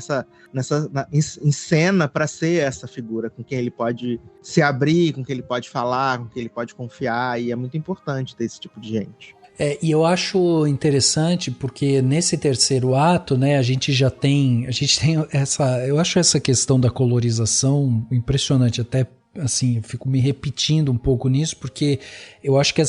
em cena para ser essa figura com quem ele pode se abrir, com quem ele pode falar, com quem ele pode confiar, e é muito importante ter esse tipo de gente. E eu acho interessante porque nesse terceiro ato, né, a gente tem eu acho essa questão da colorização impressionante, até assim, eu fico me repetindo um pouco nisso, porque eu acho que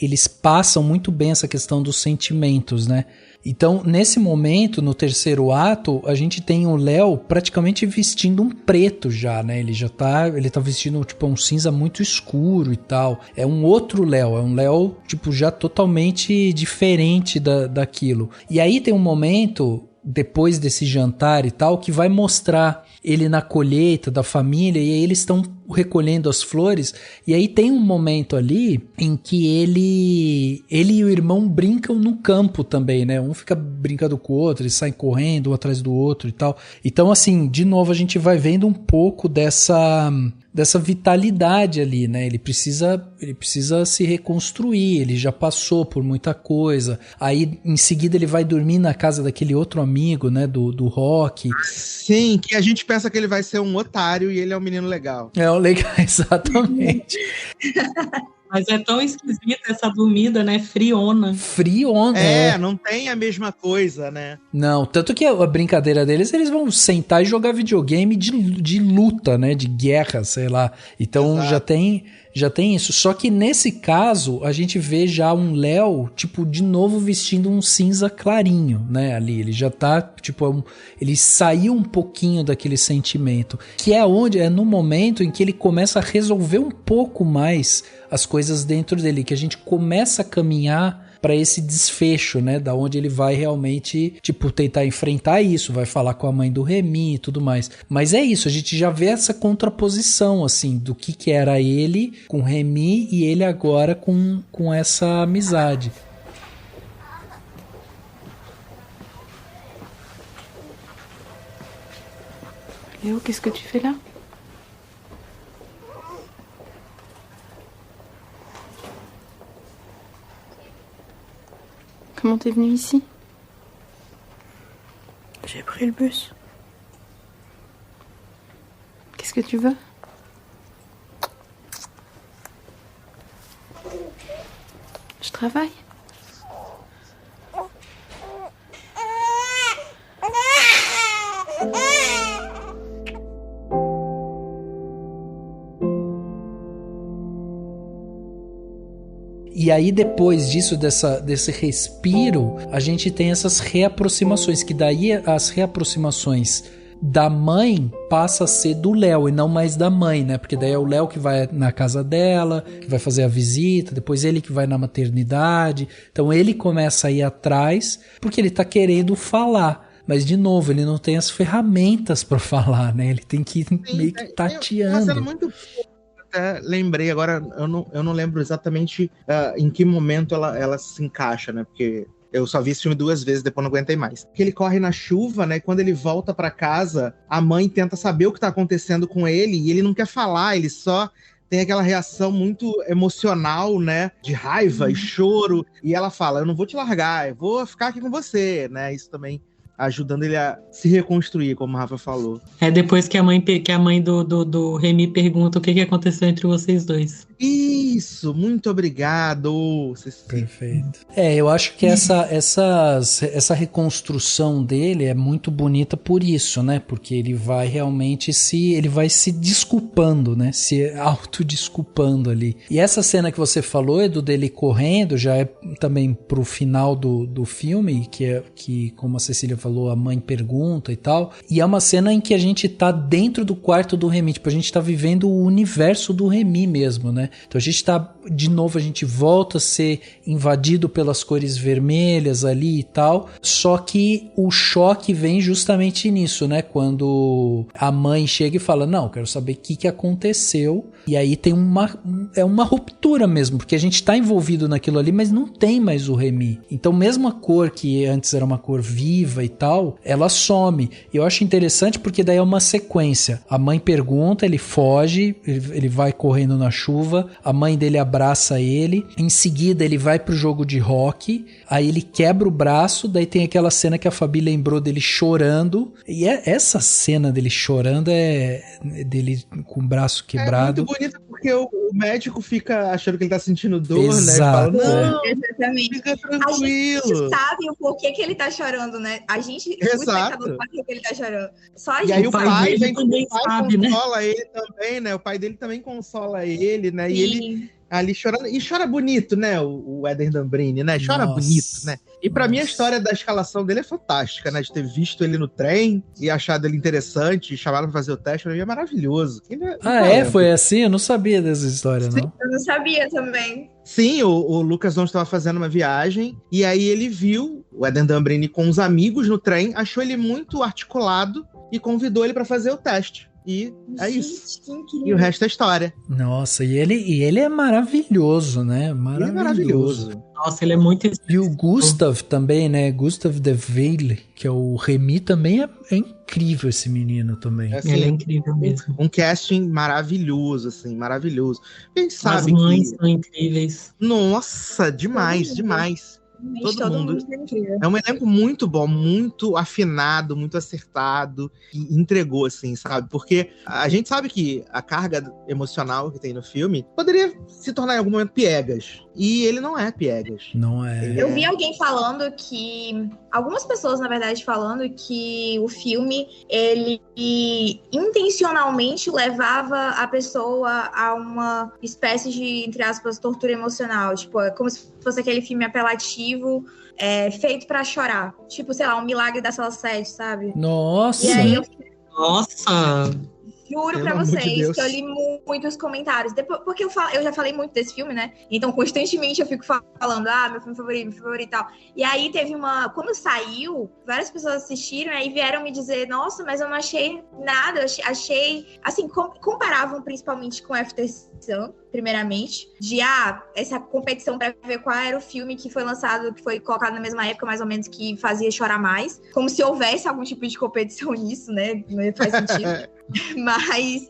eles passam muito bem essa questão dos sentimentos, né? Então, nesse momento, no terceiro ato, a gente tem o Léo praticamente vestindo um preto já, né? Ele tá vestindo tipo um cinza muito escuro e tal. É um outro Léo, é um Léo tipo já totalmente diferente daquilo. E aí tem um momento, depois desse jantar e tal, que vai mostrar ele na colheita da família, e aí eles estão recolhendo as flores, e aí tem um momento ali em que ele e o irmão brincam no campo também, né? Um fica brincando com o outro, eles saem correndo um atrás do outro e tal. Então, assim, de novo a gente vai vendo um pouco dessa vitalidade ali, né? Ele precisa se reconstruir, ele já passou por muita coisa. Aí, em seguida, ele vai dormir na casa daquele outro amigo, né? Do Rock. Sim, que a gente pensa que ele vai ser um otário e ele é um menino legal. É um legal, exatamente. Mas é tão esquisita essa dormida, né? Friona. Não tem a mesma coisa, né? Não, tanto que a brincadeira deles, eles vão sentar e jogar videogame de luta, né? De guerra, sei lá. Então, exato, já tem isso. Só que nesse caso, a gente vê já um Léo, tipo, de novo vestindo um cinza clarinho, né? Ali, ele já tá, tipo, ele saiu um pouquinho daquele sentimento. Que é no momento em que ele começa a resolver um pouco mais as coisas dentro dele, que a gente começa a caminhar para esse desfecho, né, da onde ele vai realmente, tipo, tentar enfrentar isso, vai falar com a mãe do Remy e tudo mais. Mas é isso, a gente já vê essa contraposição, assim, do que era ele com o Remy e ele agora com essa amizade. Léo, qu'est-ce que tu fais là? Comment t'es venu ici? J'ai pris le bus. Qu'est-ce que tu veux? Je travaille. E aí depois disso, desse respiro, a gente tem essas reaproximações, que daí as reaproximações da mãe passa a ser do Léo e não mais da mãe, né? Porque daí é o Léo que vai na casa dela, que vai fazer a visita, depois ele que vai na maternidade. Então ele começa a ir atrás porque ele tá querendo falar. Mas, de novo, ele não tem as ferramentas para falar, né? Ele tem que ir meio que tateando. Uma cena muito... Até lembrei, agora eu não lembro exatamente em que momento ela se encaixa, né? Porque eu só vi esse filme 2 vezes, depois não aguentei mais. Que ele corre na chuva, né? E quando ele volta pra casa, a mãe tenta saber o que tá acontecendo com ele e ele não quer falar, ele só tem aquela reação muito emocional, né? De raiva e choro. E ela fala, eu não vou te largar, eu vou ficar aqui com você, né? Isso também ajudando ele a se reconstruir, como a Rafa falou. É depois que a mãe do Remy pergunta o que aconteceu entre vocês dois. Isso, muito obrigado. Perfeito. Eu acho que essa reconstrução dele é muito bonita por isso, né? Porque ele vai realmente se desculpando, né? Se autodesculpando ali. E essa cena que você falou, Edu, dele correndo, já é também pro final do filme, que como a Cecília falou, a mãe pergunta e tal. E é uma cena em que a gente tá dentro do quarto do Remy, tipo, a gente tá vivendo o universo do Remy mesmo, né? Então a gente tá, de novo, a gente volta a ser invadido pelas cores vermelhas ali e tal, só que o choque vem justamente nisso, né? Quando a mãe chega e fala, não, quero saber o que aconteceu, e aí tem uma ruptura mesmo, porque a gente tá envolvido naquilo ali, mas não tem mais o Remy. Então mesmo a cor que antes era uma cor viva e tal, ela some. E eu acho interessante porque daí é uma sequência. A mãe pergunta, ele foge, ele vai correndo na chuva, a mãe dele abraça ele, em seguida ele vai pro jogo de hóquei, aí ele quebra o braço, daí tem aquela cena que a Fabi lembrou dele chorando, e essa cena dele chorando dele com o braço quebrado. É muito bonito porque o médico fica achando que ele tá sentindo dor, exato, né? Ele fala, não, exatamente. Fica tranquilo. A gente sabe o porquê que ele tá chorando, né? A gente, o espectador sabe o que ele tá chorando. Só a gente. E aí o pai sabe, consola, né? Ele também, né? O pai dele também consola ele, né? Sim. E ele ali chorando. E chora bonito, né? O Éder Dambrini, né? Chora bonito, né? E pra mim a história da escalação dele é fantástica, né? De ter visto ele no trem e achado ele interessante, e chamaram pra fazer o teste, pra mim é maravilhoso. Foi assim? Eu não sabia dessa história, Sim, não. eu não sabia também. Sim, o Lucas não estava fazendo uma viagem, e aí ele viu o Éder Dambrini com os amigos no trem, achou ele muito articulado e convidou ele pra fazer o teste. E é isso. E o resto é história. Nossa, e ele é maravilhoso, né? Ele é maravilhoso. Nossa, ele é muito... E o Gustav também, né? Gustav de Veil, que é o Remy, também é incrível esse menino também. Assim, ele é incrível mesmo. Um casting maravilhoso, assim, maravilhoso. Quem sabe as mães são incríveis. Nossa, demais, demais. Todo mundo. É um elenco muito bom, muito afinado, muito acertado, e entregou, assim, sabe? Porque a gente sabe que a carga emocional que tem no filme poderia se tornar em algum momento piegas. E ele não é piegas. Não é. Eu vi alguém falando que... Algumas pessoas, na verdade, falando que o filme, ele intencionalmente levava a pessoa a uma espécie de, entre aspas, tortura emocional. Tipo, é como se fosse aquele filme apelativo, feito pra chorar. Tipo, sei lá, Um Milagre da Sala 7, sabe? Nossa! E aí eu... Nossa! Juro pra vocês que eu li muitos comentários. Depois, porque eu já falei muito desse filme, né? Então, constantemente eu fico falando, meu filme favorito e tal. E aí teve quando saiu, várias pessoas assistiram e vieram me dizer, nossa, mas eu não achei nada. Eu achei assim, comparavam principalmente com After Sun, primeiramente, de essa competição pra ver qual era o filme que foi lançado, que foi colocado na mesma época, mais ou menos, que fazia chorar mais. Como se houvesse algum tipo de competição nisso, né? Não faz sentido. Mas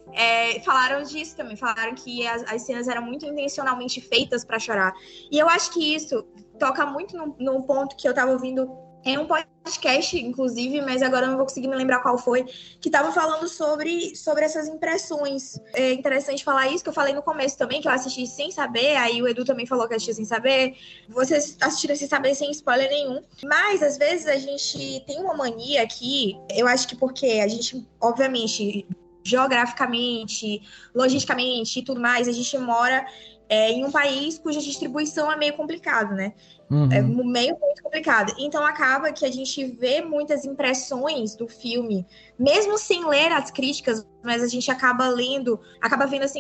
falaram disso também, falaram que as cenas eram muito intencionalmente feitas pra chorar. E eu acho que isso toca muito num ponto que eu tava ouvindo em um podcast, inclusive, mas agora eu não vou conseguir me lembrar qual foi, que estava falando sobre essas impressões. É interessante falar isso, que eu falei no começo também, que eu assisti sem saber, aí o Edu também falou que assistiu sem saber, vocês assistiram sem saber, sem spoiler nenhum. Mas, às vezes, a gente tem uma mania aqui, eu acho que porque a gente, obviamente, geograficamente, logisticamente e tudo mais, a gente mora em um país cuja distribuição é meio complicado, né? É meio muito complicado. Então acaba que a gente vê muitas impressões do filme, mesmo sem ler as críticas, mas a gente acaba vendo assim,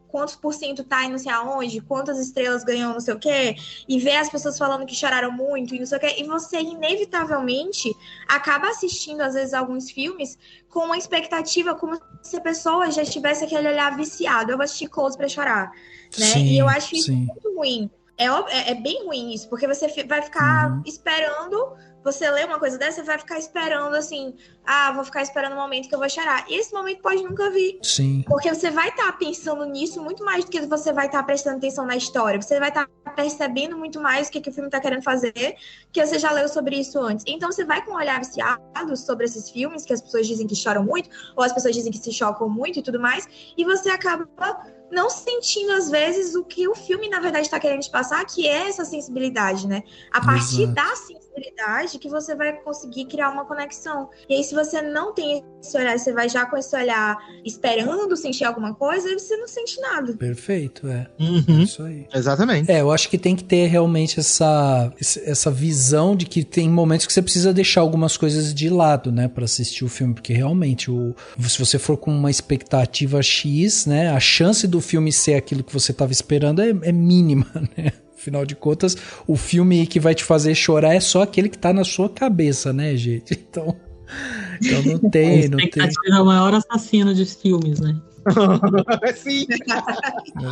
quantos por cento tá em não sei aonde, quantas estrelas ganhou não sei o quê, e vê as pessoas falando que choraram muito e não sei o quê, e você inevitavelmente acaba assistindo, às vezes, alguns filmes com uma expectativa como se a pessoa já tivesse aquele olhar viciado. Eu vou assistir Close pra chorar, né? Sim, e eu acho isso sim. muito ruim. É bem ruim isso, porque você vai ficar esperando, você lê uma coisa dessa, você vai ficar esperando assim, vou ficar esperando o momento que eu vou chorar. E esse momento pode nunca vir. Sim. Porque você vai estar pensando nisso muito mais do que você vai estar prestando atenção na história. Você vai estar percebendo muito mais o que o filme está querendo fazer, que você já leu sobre isso antes. Então você vai com um olhar viciado sobre esses filmes, que as pessoas dizem que choram muito, ou as pessoas dizem que se chocam muito e tudo mais, e você acaba não sentindo, às vezes, o que o filme, na verdade, está querendo te passar, que é essa sensibilidade, né? A partir da sensibilidade que você vai conseguir criar uma conexão. E aí, se você não tem esse olhar, você vai já com esse olhar esperando sentir alguma coisa, e você não sente nada. Perfeito, é isso aí. Exatamente. Eu acho que tem que ter realmente essa visão de que tem momentos que você precisa deixar algumas coisas de lado, né, pra assistir o filme, porque realmente, se você for com uma expectativa X, né, a chance do filme ser aquilo que você estava esperando é mínima, né? Afinal de contas, o filme que vai te fazer chorar é só aquele que tá na sua cabeça, né, gente? Então não tem. A expectativa é o maior assassino de filmes, né? Sim.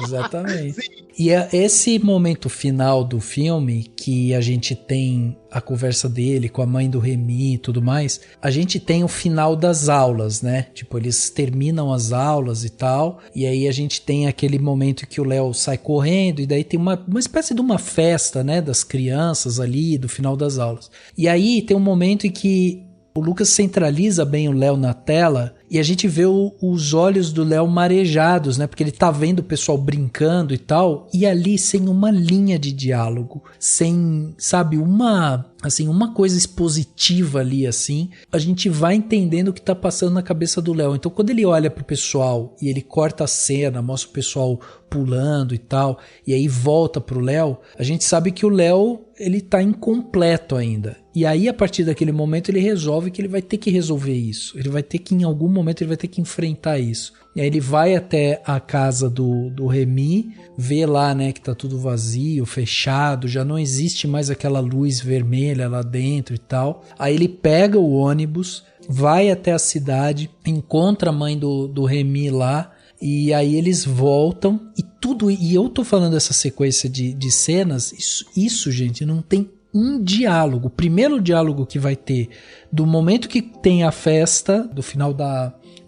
Exatamente. Sim. E é esse momento final do filme, que a gente tem a conversa dele com a mãe do Remy e tudo mais, a gente tem o final das aulas, né? Tipo, eles terminam as aulas e tal, e aí a gente tem aquele momento que o Léo sai correndo, e daí tem uma espécie de uma festa, né, das crianças ali, do final das aulas. E aí tem um momento em que o Lucas centraliza bem o Léo na tela e a gente vê os olhos do Léo marejados, né? Porque ele tá vendo o pessoal brincando e tal, e ali sem uma linha de diálogo, sem, sabe, uma coisa expositiva ali, assim, a gente vai entendendo o que tá passando na cabeça do Léo. Então, quando ele olha pro pessoal e ele corta a cena, mostra o pessoal pulando e tal, e aí volta pro Léo, a gente sabe que o Léo, ele tá incompleto ainda. E aí, a partir daquele momento, ele resolve que ele vai ter que resolver isso. Ele vai ter que, em algum momento, ele vai ter que enfrentar isso. E aí ele vai até a casa do Remy, vê lá, né, que tá tudo vazio, fechado, já não existe mais aquela luz vermelha lá dentro e tal. Aí ele pega o ônibus, vai até a cidade, encontra a mãe do Remy lá, e aí eles voltam e tudo. E eu tô falando dessa sequência de cenas, isso, gente, não tem um diálogo. O primeiro diálogo que vai ter do momento que tem a festa, do final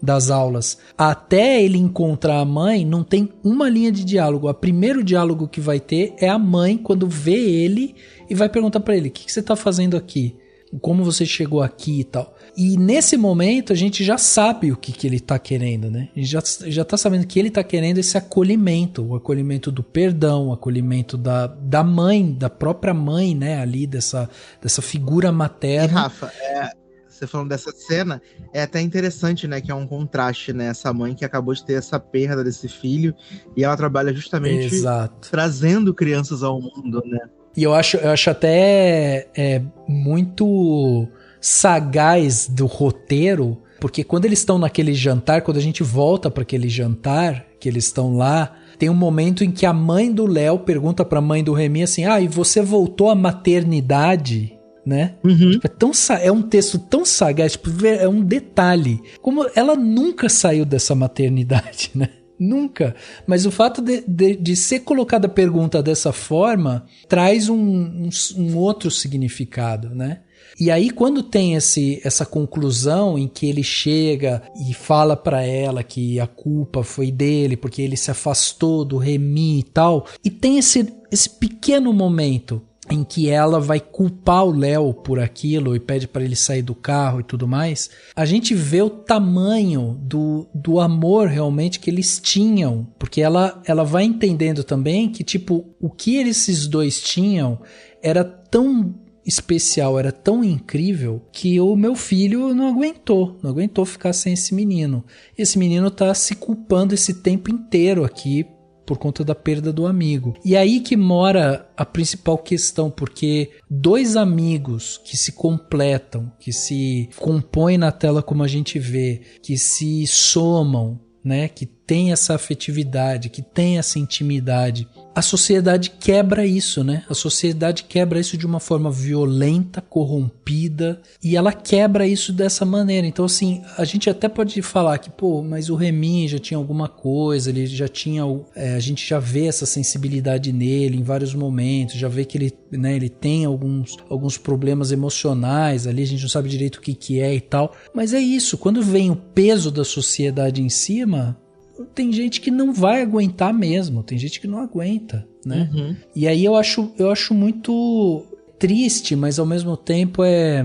das aulas, até ele encontrar a mãe, não tem uma linha de diálogo. O primeiro diálogo que vai ter é a mãe quando vê ele e vai perguntar pra ele: o que você tá fazendo aqui? Como você chegou aqui e tal. E nesse momento a gente já sabe o que ele tá querendo, né? A gente já tá sabendo que ele tá querendo esse acolhimento, o acolhimento do perdão, o acolhimento da mãe, da própria mãe, né? Ali, dessa figura materna. E Rafa, você falando dessa cena, é até interessante, né? Que é um contraste, né? Essa mãe que acabou de ter essa perda desse filho e ela trabalha justamente trazendo crianças ao mundo, né? E eu acho até muito sagaz do roteiro, porque quando eles estão naquele jantar, quando a gente volta para aquele jantar, que eles estão lá, tem um momento em que a mãe do Léo pergunta para a mãe do Remy assim: e você voltou à maternidade? Né? Tipo, é um texto tão sagaz, tipo, é um detalhe. Como ela nunca saiu dessa maternidade, né? Nunca. Mas o fato de ser colocada a pergunta dessa forma traz um outro significado, né? E aí quando tem essa conclusão em que ele chega e fala pra ela que a culpa foi dele porque ele se afastou do Remy e tal, e tem esse pequeno momento em que ela vai culpar o Léo por aquilo e pede para ele sair do carro e tudo mais, a gente vê o tamanho do amor realmente que eles tinham, porque ela vai entendendo também que, tipo, o que esses dois tinham era tão especial, era tão incrível, que o meu filho não aguentou ficar sem esse menino. Esse menino tá se culpando esse tempo inteiro aqui por conta da perda do amigo. E aí que mora a principal questão, porque dois amigos que se completam, que se compõem na tela como a gente vê, que se somam, né, que tem essa afetividade, que tem essa intimidade, a sociedade quebra isso, né? A sociedade quebra isso de uma forma violenta, corrompida, e ela quebra isso dessa maneira. Então, assim, a gente até pode falar que, pô, mas o Remy já tinha alguma coisa, ele já tinha, a gente já vê essa sensibilidade nele em vários momentos, já vê que ele, né, ele tem alguns problemas emocionais ali, a gente não sabe direito o que é e tal, mas é isso, quando vem o peso da sociedade em cima, tem gente que não vai aguentar mesmo, tem gente que não aguenta, né? Uhum. E aí eu acho muito triste, mas ao mesmo tempo é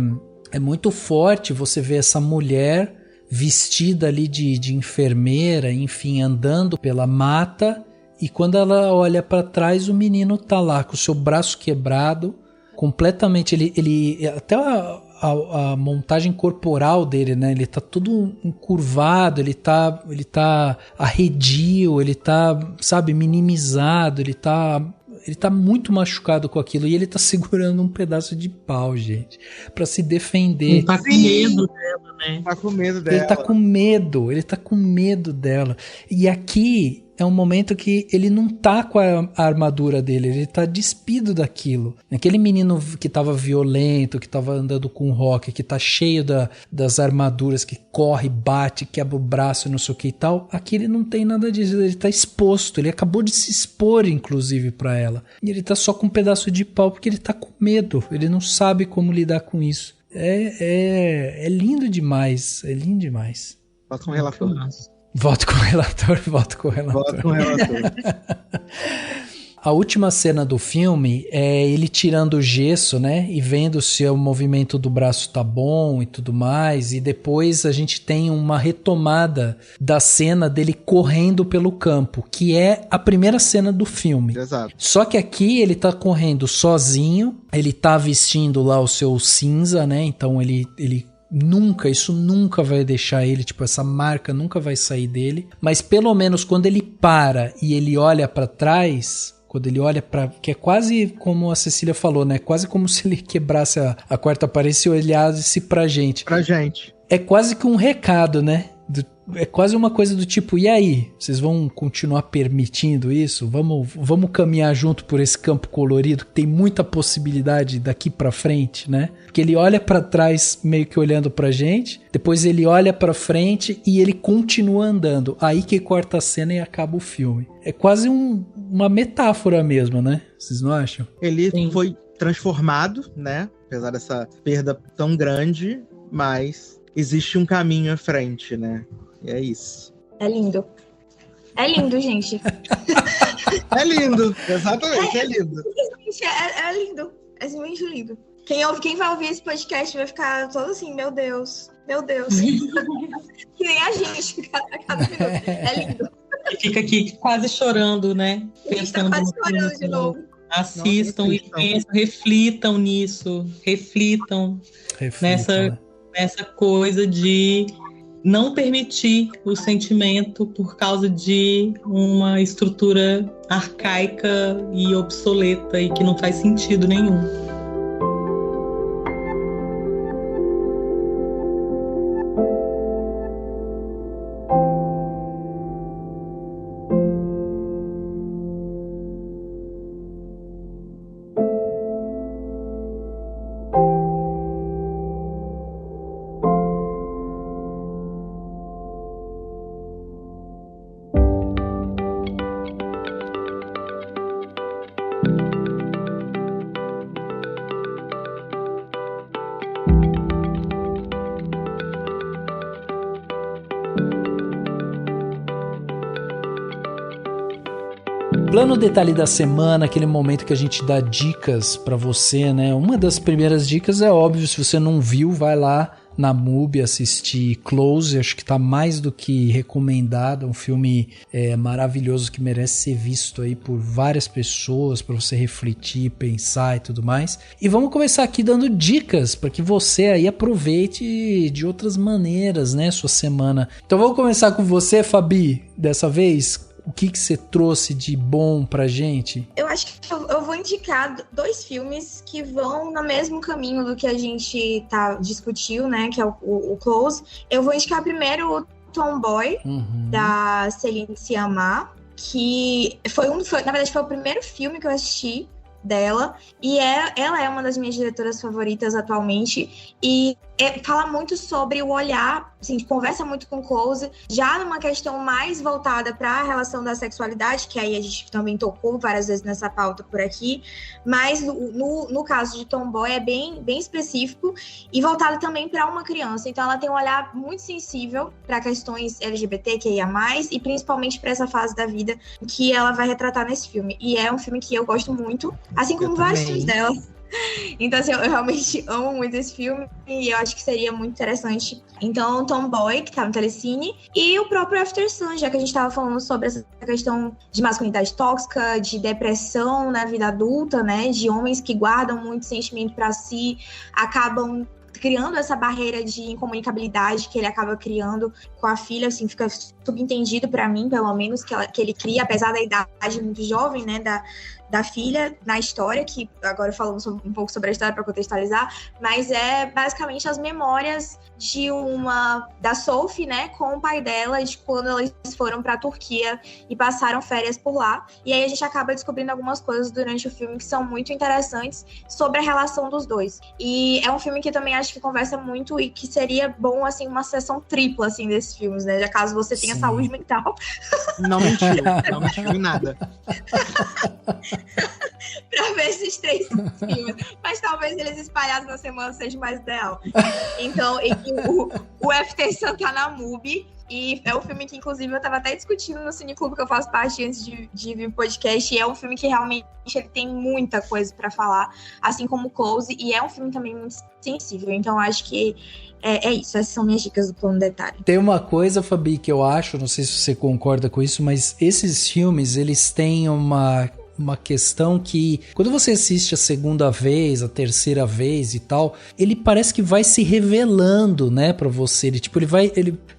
muito forte você ver essa mulher vestida ali de enfermeira, enfim, andando pela mata, e quando ela olha para trás, o menino tá lá com o seu braço quebrado, completamente, ele até a montagem corporal dele, né? Ele tá todo encurvado, ele tá arredio, ele tá, sabe, minimizado, ele tá muito machucado com aquilo, e ele tá segurando um pedaço de pau, gente, pra se defender. Ele tá com medo dela, né? Tá com medo dela. Ele tá com medo dela. E aqui é um momento que ele não tá com a armadura dele, ele tá despido daquilo. Aquele menino que tava violento, que tava andando com rock, que tá cheio das armaduras, que corre, bate, quebra o braço, não sei o que e tal, aqui ele não tem nada disso, ele tá exposto, ele acabou de se expor, inclusive, pra ela. E ele tá só com um pedaço de pau porque ele tá com medo, ele não sabe como lidar com isso. É lindo demais, é lindo demais. Passa um relator. Voto com o relator. A última cena do filme é ele tirando o gesso, né? E vendo se o movimento do braço tá bom e tudo mais. E depois a gente tem uma retomada da cena dele correndo pelo campo, que é a primeira cena do filme. Exato. Só que aqui ele tá correndo sozinho, ele tá vestindo lá o seu cinza, né? Então isso nunca vai deixar ele, tipo, essa marca nunca vai sair dele, mas pelo menos quando ele para e ele olha pra trás, que é quase como a Cecília falou, né, quase como se ele quebrasse a quarta parede e olhasse pra gente. É quase que um recado, né, é quase uma coisa do tipo, e aí, vocês vão continuar permitindo isso? Vamos caminhar junto por esse campo colorido, que tem muita possibilidade daqui pra frente, né? Porque ele olha pra trás meio que olhando pra gente, depois ele olha pra frente e ele continua andando. Aí que corta a cena e acaba o filme. É quase uma metáfora mesmo, né? Vocês não acham? Ele foi transformado, né? Apesar dessa perda tão grande, mas existe um caminho à frente, né? E é isso. É lindo. É lindo, gente. É lindo, exatamente, é lindo. É lindo. É simplesmente lindo. Quem vai ouvir esse podcast vai ficar todo assim, meu Deus. Que nem a gente fica a cada minuto. É lindo. E fica aqui quase chorando, né? Pensando quase chorando de novo. Assistam e pensam, reflitam nisso. Reflitam. Nessa coisa de não permitir o sentimento por causa de uma estrutura arcaica e obsoleta e que não faz sentido nenhum. Plano Detalhe da semana, aquele momento que a gente dá dicas pra você, né? Uma das primeiras dicas é óbvio, se você não viu, vai lá na MUBI assistir Close, acho que tá mais do que recomendado, um filme maravilhoso que merece ser visto aí por várias pessoas para você refletir, pensar e tudo mais. E vamos começar aqui dando dicas para que você aí aproveite de outras maneiras, né, sua semana. Então vamos começar com você, Fabi, dessa vez. O que você trouxe de bom pra gente? Eu acho que eu vou indicar 2 filmes que vão no mesmo caminho do que a gente discutiu, né? Que é o Close. Eu vou indicar primeiro o Tomboy, da Céline Sciamma, que na verdade foi o primeiro filme que eu assisti dela, e ela é uma das minhas diretoras favoritas atualmente, e fala muito sobre o olhar, assim, conversa muito com Close, já numa questão mais voltada para a relação da sexualidade, que aí a gente também tocou várias vezes nessa pauta por aqui, mas no caso de Tomboy é bem, bem específico e voltado também para uma criança, então ela tem um olhar muito sensível para questões LGBTQIA+, e principalmente para essa fase da vida que ela vai retratar nesse filme, e é um filme que eu gosto muito, assim como vários filmes dela. Então, assim, eu realmente amo muito esse filme e eu acho que seria muito interessante. Então, Tomboy, que tá no Telecine, e o próprio After Sun, já que a gente tava falando sobre essa questão de masculinidade tóxica, de depressão na vida adulta, né? De homens que guardam muito sentimento pra si, acabam criando essa barreira de incomunicabilidade que ele acaba criando com a filha, assim, fica subentendido pra mim, pelo menos, que ele cria, apesar da idade muito jovem, né, da filha na história, que agora falamos um pouco sobre a história para contextualizar, mas é basicamente as memórias da Sophie, né, com o pai dela, de quando eles foram para a Turquia e passaram férias por lá. E aí a gente acaba descobrindo algumas coisas durante o filme que são muito interessantes sobre a relação dos dois. E é um filme que eu também acho que conversa muito e que seria bom, assim, uma sessão tripla, assim, desses filmes, né, já caso você tenha saúde mental. Não mentiu em nada. Pra ver esses 3 filmes, mas talvez eles espalhados na semana seja mais ideal. Então, o FT Sun tá na MUBI, e é um filme que, inclusive, eu tava até discutindo no Cineclube, que eu faço parte antes de vir o podcast, e é um filme que realmente ele tem muita coisa pra falar, assim como Close, e é um filme também muito sensível, então acho que é isso, essas são minhas dicas do Plano Detalhe. Tem uma coisa, Fabi, que eu acho, não sei se você concorda com isso, mas esses filmes, eles têm uma questão que, quando você assiste a segunda vez, a terceira vez e tal, ele parece que vai se revelando, né, pra você.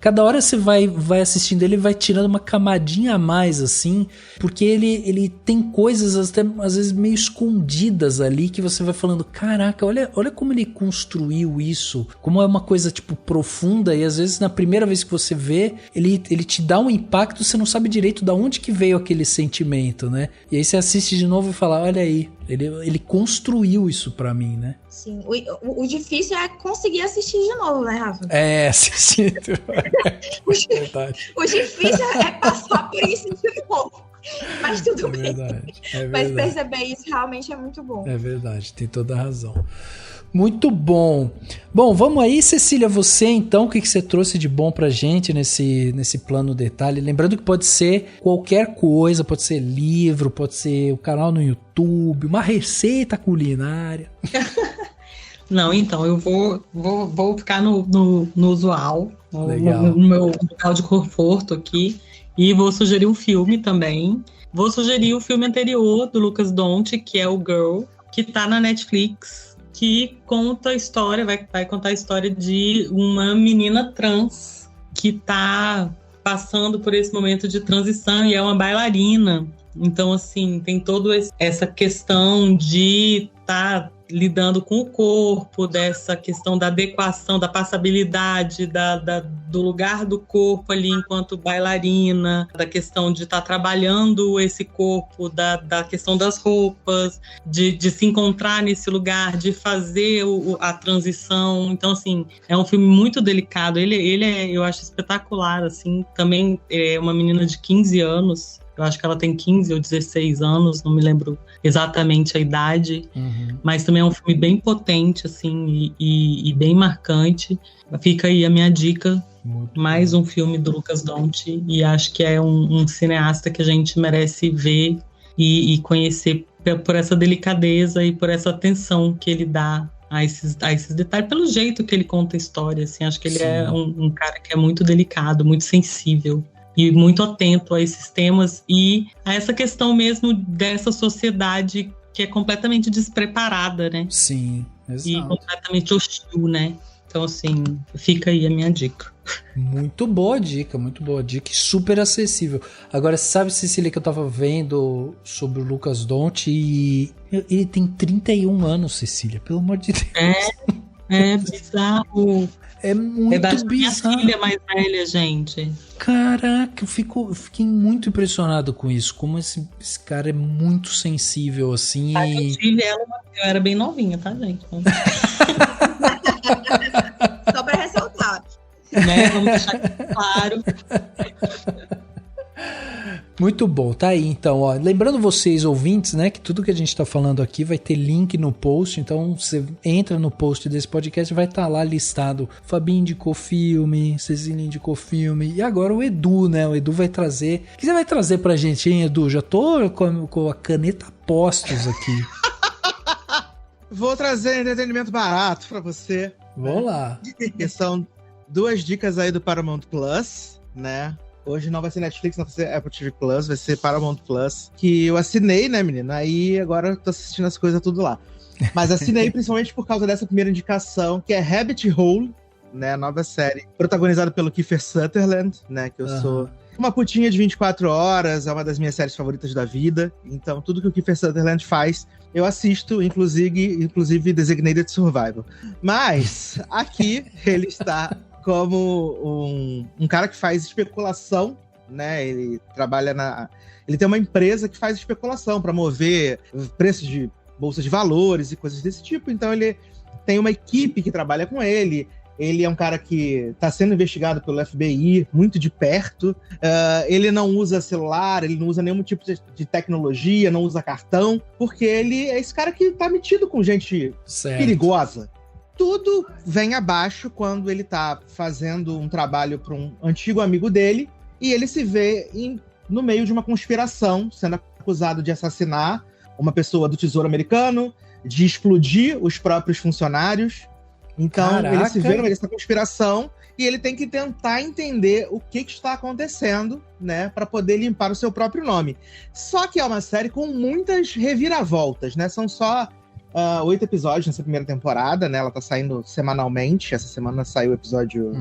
Cada hora você vai assistindo ele, vai tirando uma camadinha a mais, assim, porque ele tem coisas até, às vezes, meio escondidas ali, que você vai falando, caraca, olha como ele construiu isso, como é uma coisa, tipo, profunda, e às vezes, na primeira vez que você vê, ele te dá um impacto, você não sabe direito de onde que veio aquele sentimento, né, e aí você assiste de novo e fala, olha aí, ele construiu isso pra mim, né? Sim, o difícil é conseguir assistir de novo, né, Rafa? Assistir. O difícil é passar por isso de novo. Mas tudo bem. Verdade. Mas perceber isso realmente é muito bom. É verdade, tem toda a razão. Muito bom. Bom, vamos aí, Cecília, você então, o que você trouxe de bom pra gente nesse Plano Detalhe? Lembrando que pode ser qualquer coisa, pode ser livro, pode ser o canal no YouTube, uma receita culinária. Não, então, eu vou ficar no usual, no meu local de conforto aqui, e vou sugerir um filme também. Vou sugerir o filme anterior do Lucas Donte, que é o Girl, que tá na Netflix, que conta a história, vai contar a história de uma menina trans que tá passando por esse momento de transição e é uma bailarina. Então, assim, tem toda essa questão de estar lidando com o corpo, dessa questão da adequação, da passabilidade, do lugar do corpo ali enquanto bailarina, da questão de estar trabalhando esse corpo, da questão das roupas, de se encontrar nesse lugar, de fazer a transição. Então, assim, é um filme muito delicado. Ele eu acho espetacular, assim. Também é uma menina de 15 anos, eu acho que ela tem 15 ou 16 anos, não me lembro exatamente a idade, mas também é um filme bem potente, assim, e bem marcante. Fica aí a minha dica, mais um filme do Lucas Donte, e acho que é um cineasta que a gente merece ver e conhecer por essa delicadeza e por essa atenção que ele dá a esses detalhes, pelo jeito que ele conta a história, assim, acho que ele é um cara que é muito delicado, muito sensível e muito atento a esses temas e a essa questão mesmo dessa sociedade que é completamente despreparada, né? Sim, exato. E completamente hostil, né? Então, assim, fica aí a minha dica. Muito boa dica e super acessível. Agora, sabe, Cecília, que eu tava vendo sobre o Lucas Donte e ele tem 31 anos, Cecília, pelo amor de Deus. É bizarro. É muito da bizarro. Minha filha mais velha, gente. Caraca, eu fiquei muito impressionado com isso. Como esse cara é muito sensível, assim. Eu tive ela, eu era bem novinha, tá, gente? Só pra ressaltar. Né? Vamos deixar claro. Muito bom, tá aí então, ó. Lembrando vocês, ouvintes, né, que tudo que a gente tá falando aqui vai ter link no post, então você entra no post desse podcast e vai estar lá listado Fabinho indicou filme, Cecília indicou filme, e agora o Edu, né, o Edu vai trazer... O que você vai trazer pra gente, hein, Edu? Já tô com a caneta postos aqui. Vou trazer entretenimento barato pra você. Vamos lá. Que são 2 dicas aí do Paramount Plus, né? Hoje não vai ser Netflix, não vai ser Apple TV Plus, vai ser Paramount Plus, que eu assinei, né, menina? Aí agora eu tô assistindo as coisas tudo lá. Mas assinei principalmente por causa dessa primeira indicação, que é Rabbit Hole, né? A nova série, protagonizada pelo Kiefer Sutherland, né? Que eu sou uma putinha de 24 horas, é uma das minhas séries favoritas da vida. Então, tudo que o Kiefer Sutherland faz, eu assisto, inclusive Designated Survivor. Mas, aqui, ele está como um cara que faz especulação, né? Ele trabalha ele tem uma empresa que faz especulação para mover preços de bolsa de valores e coisas desse tipo. Então ele tem uma equipe que trabalha com ele. Ele é um cara que está sendo investigado pelo FBI muito de perto. Ele não usa celular, ele não usa nenhum tipo de tecnologia, não usa cartão, porque ele é esse cara que está metido com gente perigosa. Tudo vem abaixo quando ele tá fazendo um trabalho para um antigo amigo dele e ele se vê no meio de uma conspiração, sendo acusado de assassinar uma pessoa do Tesouro Americano, de explodir os próprios funcionários. Então, Caraca. Ele se vê no meio dessa conspiração e ele tem que tentar entender o que está acontecendo, né, para poder limpar o seu próprio nome. Só que é uma série com muitas reviravoltas, né? São só 8 episódios nessa primeira temporada, né? Ela tá saindo semanalmente. Essa semana saiu o episódio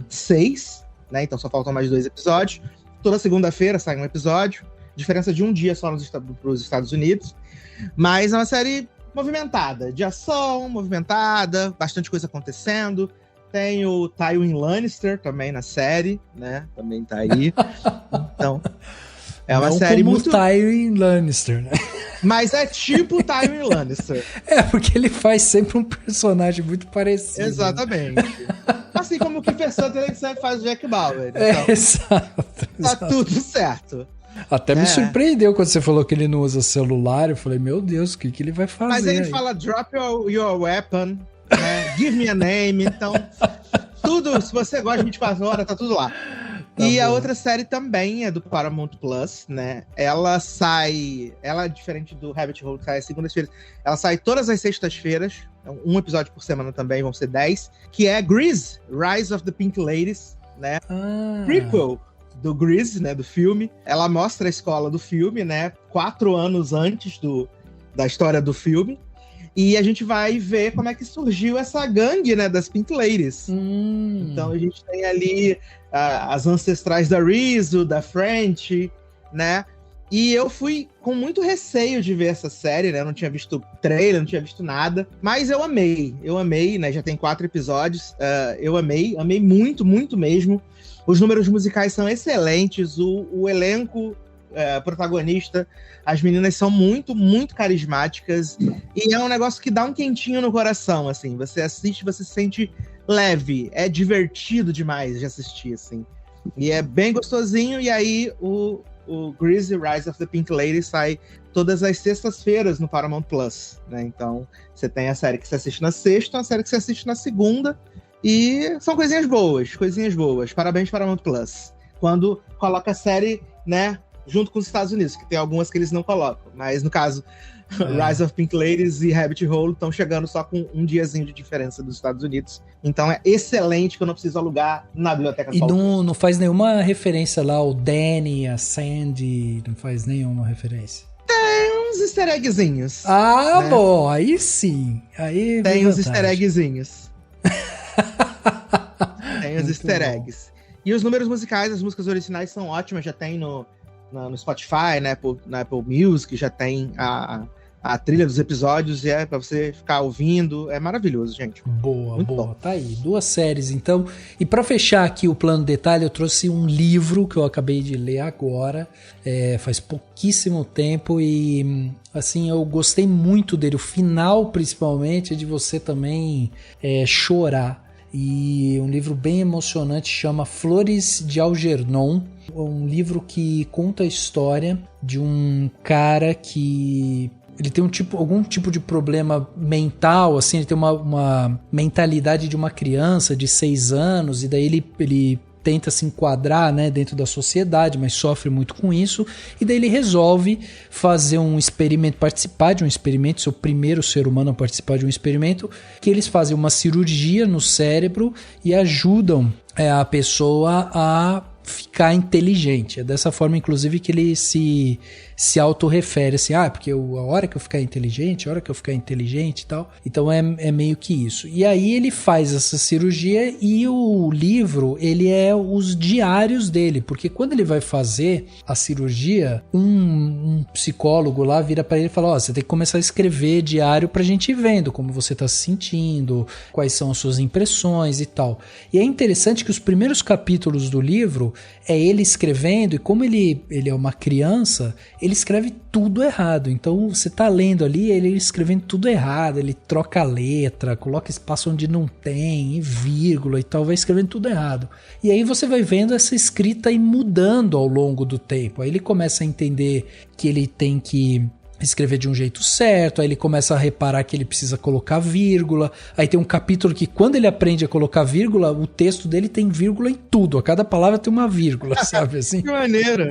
6, né? Então só faltam mais 2 episódios. Toda segunda-feira sai um episódio. Diferença de um dia só pros Estados Unidos. Mas é uma série movimentada. De ação, movimentada. Bastante coisa acontecendo. Tem o Tywin Lannister também na série, né? Também tá aí. Então... É uma série como muito... Tywin Lannister, né? Mas é tipo Tywin Lannister. É, porque ele faz sempre um personagem muito parecido. Exatamente. Né? Assim como o Kiefer Sutherland sempre faz o Jack Bauer. Então, exato. Tá tudo certo. Até me surpreendeu quando você falou que ele não usa celular. Eu falei, meu Deus, o que ele vai fazer? Mas ele fala, drop your weapon, né? Give me a name. Então, tudo, se você gosta de 24 horas, tá tudo lá. E a outra série também é do Paramount Plus, né? Ela, diferente do Rabbit Hole, que sai às segundas-feiras, ela sai todas as sextas-feiras, um episódio por semana também, vão ser 10, que é Grease, Rise of the Pink Ladies, né? Prequel do Grease, né, do filme. Ela mostra a escola do filme, né? 4 anos antes da história do filme. E a gente vai ver como é que surgiu essa gangue, né, das Pink Ladies. Então a gente tem ali as ancestrais da Rizzo, da French, né? E eu fui com muito receio de ver essa série, né? Eu não tinha visto trailer, não tinha visto nada. Mas eu amei, né? Já tem 4 episódios. Eu amei muito, muito mesmo. Os números musicais são excelentes, o elenco... protagonista, as meninas são muito, muito carismáticas e é um negócio que dá um quentinho no coração, assim, você assiste, você se sente leve, é divertido demais de assistir, assim, e é bem gostosinho. E aí o Grease, Rise of the Pink Lady sai todas as sextas-feiras no Paramount Plus, né? Então você tem a série que você assiste na sexta, a série que você assiste na segunda, e são coisinhas boas. Parabéns Paramount Plus quando coloca a série, né, junto com os Estados Unidos, que tem algumas que eles não colocam. Mas, no caso, Rise of Pink Ladies e Rabbit Hole estão chegando só com um diazinho de diferença dos Estados Unidos. Então é excelente que eu não preciso alugar na biblioteca. E não faz nenhuma referência lá, o Danny, a Sandy, não faz nenhuma referência. Tem uns easter eggzinhos. Ah, né? Bom, aí sim. Aí tem uns easter eggzinhos. Tem os easter eggs. E os números musicais, as músicas originais são ótimas, já tem no Spotify, na Apple Music, já tem a trilha dos episódios, e é pra você ficar ouvindo, é maravilhoso, gente. Boa, muito boa, bom. Tá aí, 2 séries então. E pra fechar aqui o plano detalhe, eu trouxe um livro que eu acabei de ler agora, faz pouquíssimo tempo, e assim, eu gostei muito dele, o final principalmente, de você também chorar. E um livro bem emocionante, chama Flores de Algernon. É um livro que conta a história de um cara que ele tem algum tipo de problema mental, assim, ele tem uma mentalidade de uma criança de 6 anos, e daí ele tenta se enquadrar, né, dentro da sociedade, mas sofre muito com isso, e daí ele resolve fazer um experimento, participar de um experimento, ser o primeiro ser humano a participar de um experimento, que eles fazem uma cirurgia no cérebro e ajudam a pessoa a ficar inteligente. É dessa forma, inclusive, que ele se autorrefere, assim, porque a hora que eu ficar inteligente, e tal. Então é meio que isso. E aí ele faz essa cirurgia, e o livro, ele é os diários dele, porque quando ele vai fazer a cirurgia, um psicólogo lá vira pra ele e fala, você tem que começar a escrever diário pra gente ir vendo como você tá se sentindo, quais são as suas impressões e tal. E é interessante que os primeiros capítulos do livro é ele escrevendo, e como ele é uma criança, ele escreve tudo errado. Então você tá lendo ali, ele escrevendo tudo errado, ele troca a letra, coloca espaço onde não tem, e vírgula e tal, vai escrevendo tudo errado. E aí você vai vendo essa escrita ir mudando ao longo do tempo. Aí ele começa a entender que ele tem que escrever de um jeito certo, aí ele começa a reparar que ele precisa colocar vírgula, aí tem um capítulo que quando ele aprende a colocar vírgula, o texto dele tem vírgula em tudo, a cada palavra tem uma vírgula, sabe assim? Que maneiro!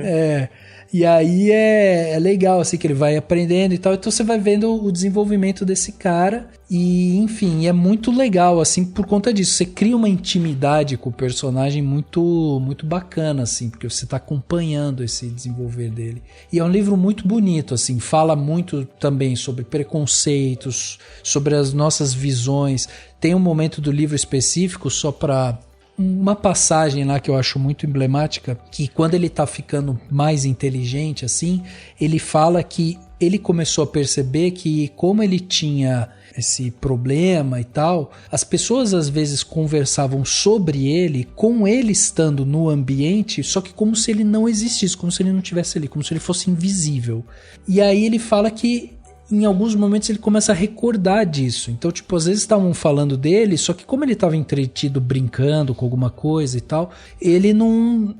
E aí é legal, assim, que ele vai aprendendo e tal, então você vai vendo o desenvolvimento desse cara, e enfim, é muito legal, assim, por conta disso, você cria uma intimidade com o personagem muito, muito bacana, assim, porque você tá acompanhando esse desenvolver dele. E é um livro muito bonito, assim, fala muito também sobre preconceitos, sobre as nossas visões. Tem um momento do livro específico, só pra uma passagem lá que eu acho muito emblemática, que quando ele tá ficando mais inteligente, assim, ele fala que ele começou a perceber que, como ele tinha esse problema e tal, as pessoas às vezes conversavam sobre ele, com ele estando no ambiente, só que como se ele não existisse, como se ele não estivesse ali, como se ele fosse invisível. E aí ele fala que em alguns momentos ele começa a recordar disso. Então, tipo, às vezes estavam falando dele, só que como ele estava entretido brincando com alguma coisa e tal, ele não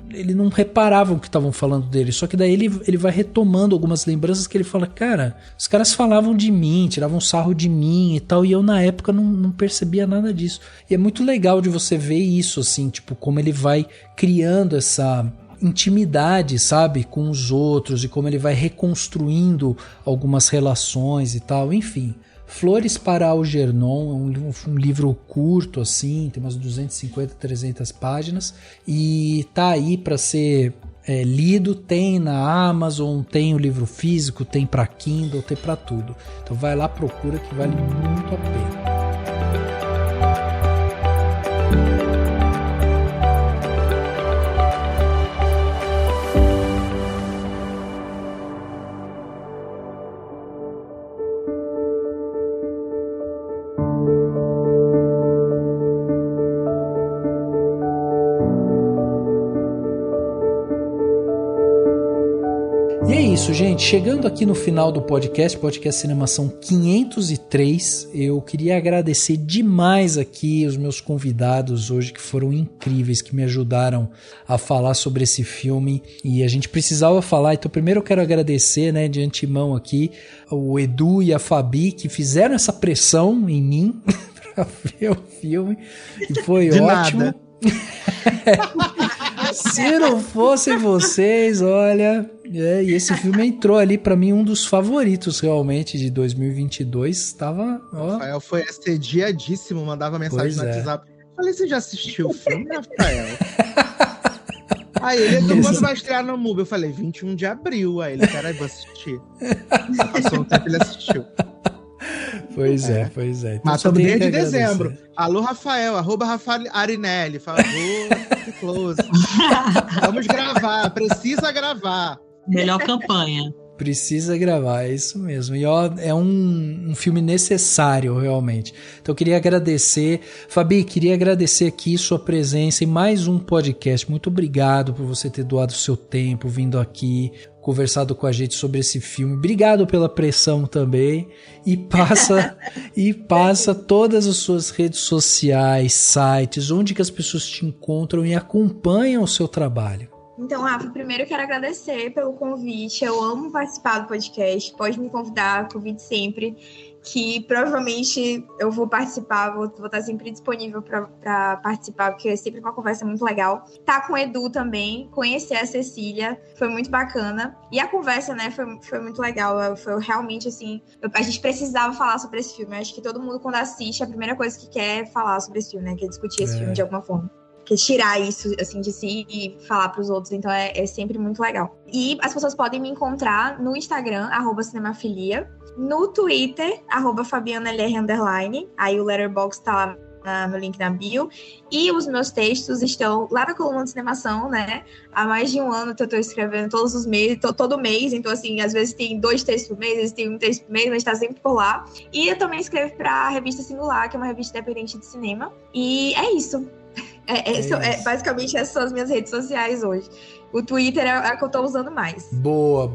reparava o que estavam falando dele. Só que daí ele vai retomando algumas lembranças que ele fala, cara, os caras falavam de mim, tiravam sarro de mim e tal, e eu na época não percebia nada disso. E é muito legal de você ver isso, assim, tipo, como ele vai criando essa intimidade, sabe, com os outros, e como ele vai reconstruindo algumas relações e tal, enfim. Flores para Algernon é um livro curto, assim, tem umas 250, 300 páginas, e tá aí para ser lido, tem na Amazon, tem o livro físico, tem para Kindle, tem para tudo. Então vai lá, procura, que vale muito a pena. E é isso, gente. Chegando aqui no final do podcast Cinemação 503, eu queria agradecer demais aqui os meus convidados hoje, que foram incríveis, que me ajudaram a falar sobre esse filme, e a gente precisava falar. Então primeiro eu quero agradecer, né, de antemão aqui, o Edu e a Fabi, que fizeram essa pressão em mim pra ver o filme, e foi ótimo. Nada. Se não fossem vocês, olha... e esse filme entrou ali pra mim um dos favoritos realmente de 2022. Tava, ó... Rafael foi assediadíssimo, mandava mensagem no WhatsApp. Falei, você já assistiu o filme, Rafael? Aí ele, então, quando vai estrear no MUBI? Eu falei, 21 de abril. Aí ele, caralho, vou assistir. Passou um tempo, ele assistiu. Pois é. Então, mas todo dia de dezembro. Alô, Rafael, @Rafael Arinelli, favor, que close. Vamos gravar, precisa gravar. Melhor campanha. Precisa gravar, é isso mesmo. E ó, é um filme necessário, realmente. Então eu queria agradecer. Fabi, queria agradecer aqui sua presença em mais um podcast. Muito obrigado por você ter doado o seu tempo, vindo aqui, conversado com a gente sobre esse filme. Obrigado pela pressão também. E passa todas as suas redes sociais, sites, onde que as pessoas te encontram e acompanham o seu trabalho. Então, Rafa, primeiro eu quero agradecer pelo convite. Eu amo participar do podcast. Pode me convidar, convide sempre. Que provavelmente eu vou participar, vou estar sempre disponível para participar, porque é sempre uma conversa muito legal. Tá com o Edu também, conhecer a Cecília, foi muito bacana. E a conversa, né, foi muito legal. Foi realmente, assim, a gente precisava falar sobre esse filme. Eu acho que todo mundo, quando assiste, a primeira coisa que quer é falar sobre esse filme, né, quer discutir esse filme de alguma forma. Que tirar isso, assim, de si e falar pros outros. Então, é sempre muito legal. E as pessoas podem me encontrar no Instagram, @cinemafilia, no Twitter, @FabianaLR_. Aí o Letterboxd tá lá no link na bio. E os meus textos estão lá na coluna de Cinemação, né? Há mais de um ano que eu tô escrevendo todos os meses, todo mês. Então, assim, às vezes tem 2 textos por mês, às vezes tem 1 texto por mês, mas tá sempre por lá. E eu também escrevo pra Revista Singular, que é uma revista independente de cinema. E é isso. Basicamente, essas são as minhas redes sociais hoje. O Twitter é a que eu tô usando mais. Boa.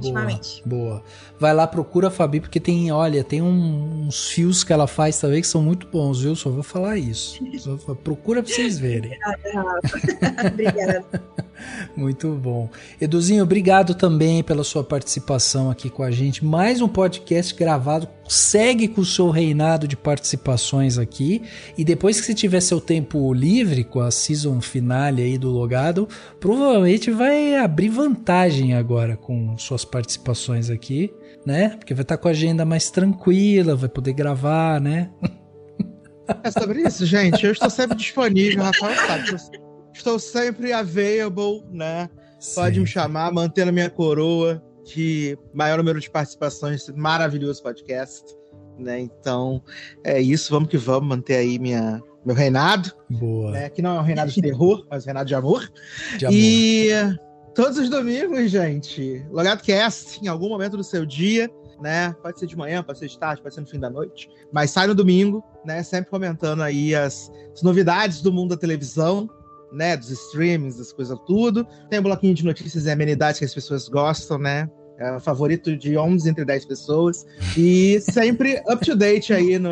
Vai lá, procura a Fabi, porque tem uns fios que ela faz também que são muito bons, viu? Só vou falar isso. Procura pra vocês verem. Obrigada. Muito bom. Eduzinho, obrigado também pela sua participação aqui com a gente. Mais um podcast gravado. Segue com o seu reinado de participações aqui. E depois que você tiver seu tempo livre com a season finale aí do Logado, provavelmente vai abrir vantagem agora com suas participações aqui, né? Porque vai estar com a agenda mais tranquila, vai poder gravar, né? É sobre isso, gente. Eu estou sempre disponível, Rafael sabe. Estou sempre available, né? Pode me chamar, mantendo a minha coroa de maior número de participações, maravilhoso podcast, né? Então, é isso, vamos que vamos, manter aí meu reinado. Boa. Né? Que não é um reinado de terror, mas um reinado de amor. E todos os domingos, gente, LogadoCast, em algum momento do seu dia, né? Pode ser de manhã, pode ser de tarde, pode ser no fim da noite, mas sai no domingo, né? Sempre comentando aí as novidades do mundo da televisão, né, dos streamings, das coisas tudo. Tem um bloquinho de notícias e amenidades que as pessoas gostam, né? É o favorito de 11 entre 10 pessoas. E sempre up to date aí no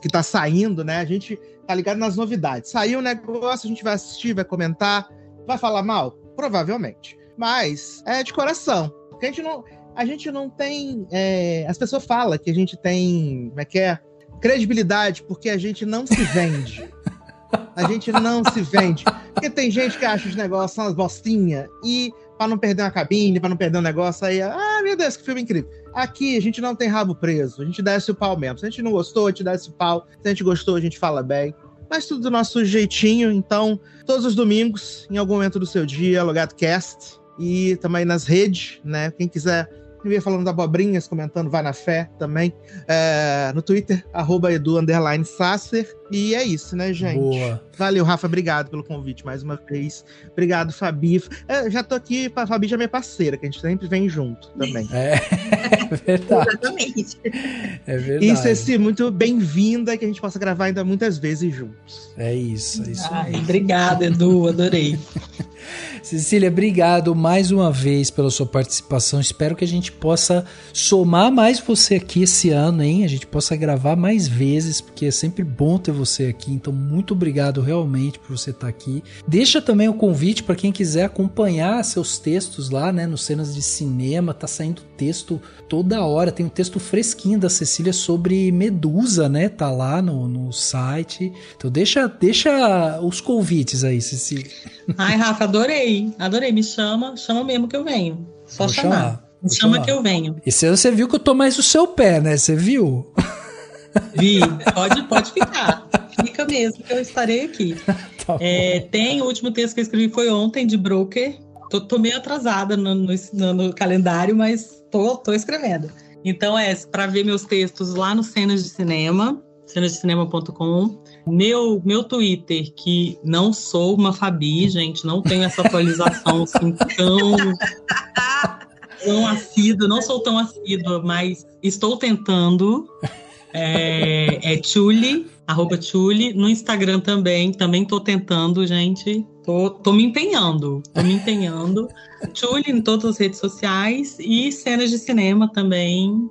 que tá saindo, né? A gente tá ligado nas novidades. Saiu um negócio, a gente vai assistir, vai comentar. Vai falar mal? Provavelmente. Mas é de coração. Porque a gente não tem... as pessoas falam que a gente tem... Como é que é? Credibilidade, porque a gente não se vende. A gente não se vende. Porque tem gente que acha os negócios são umas bostinhas e pra não perder uma cabine, pra não perder um negócio aí, meu Deus, que filme incrível. Aqui a gente não tem rabo preso, a gente desce o pau mesmo. Se a gente não gostou, a gente desce o pau. Se a gente gostou, a gente fala bem. Mas tudo do nosso jeitinho, então, todos os domingos, em algum momento do seu dia, LogadoCast. E também nas redes, né? Quem quiser me ver falando da abobrinhas, comentando, vai na fé também. No Twitter, @Edu_Sasser. E é isso, né, gente? Boa. Valeu, Rafa, obrigado pelo convite mais uma vez. Obrigado, Fabi. Já tô aqui, a Fabi já é minha parceira, que a gente sempre vem junto também. É verdade. Exatamente. É verdade. E Ceci, muito bem-vinda, que a gente possa gravar ainda muitas vezes juntos. É isso mesmo. Obrigada, Edu, adorei. Cecília, obrigado mais uma vez pela sua participação. Espero que a gente possa somar mais você aqui esse ano, hein? A gente possa gravar mais vezes, porque é sempre bom ter você aqui. Então, muito obrigado realmente por você estar aqui. Deixa também o convite para quem quiser acompanhar seus textos lá, né? No Cenas de Cinema. Tá saindo texto toda hora, tem um texto fresquinho da Cecília sobre Medusa, né? Tá lá no site. Então deixa os convites aí, Cecília. Ai, Rafa, adorei. Me chama mesmo que eu venho. Só chamar. Me chama que eu venho. Esse ano você viu que eu tô mais no seu pé, né? Você viu? Vi, pode ficar. Fica mesmo que eu estarei aqui. Tá tem o último texto que eu escrevi foi ontem, de Broker. Tô meio atrasada no calendário, mas tô escrevendo. Então para ver meus textos lá no Cenas de Cinema, cenasdecinema.com. Meu Twitter, que não sou uma Fabi, gente, não tenho essa atualização assim tão assídua, não sou tão assídua, mas estou tentando. Tchuli, @Tchuli. No Instagram também tô tentando, gente. Tô me empenhando. Tchuli em todas as redes sociais e Cenas de Cinema também,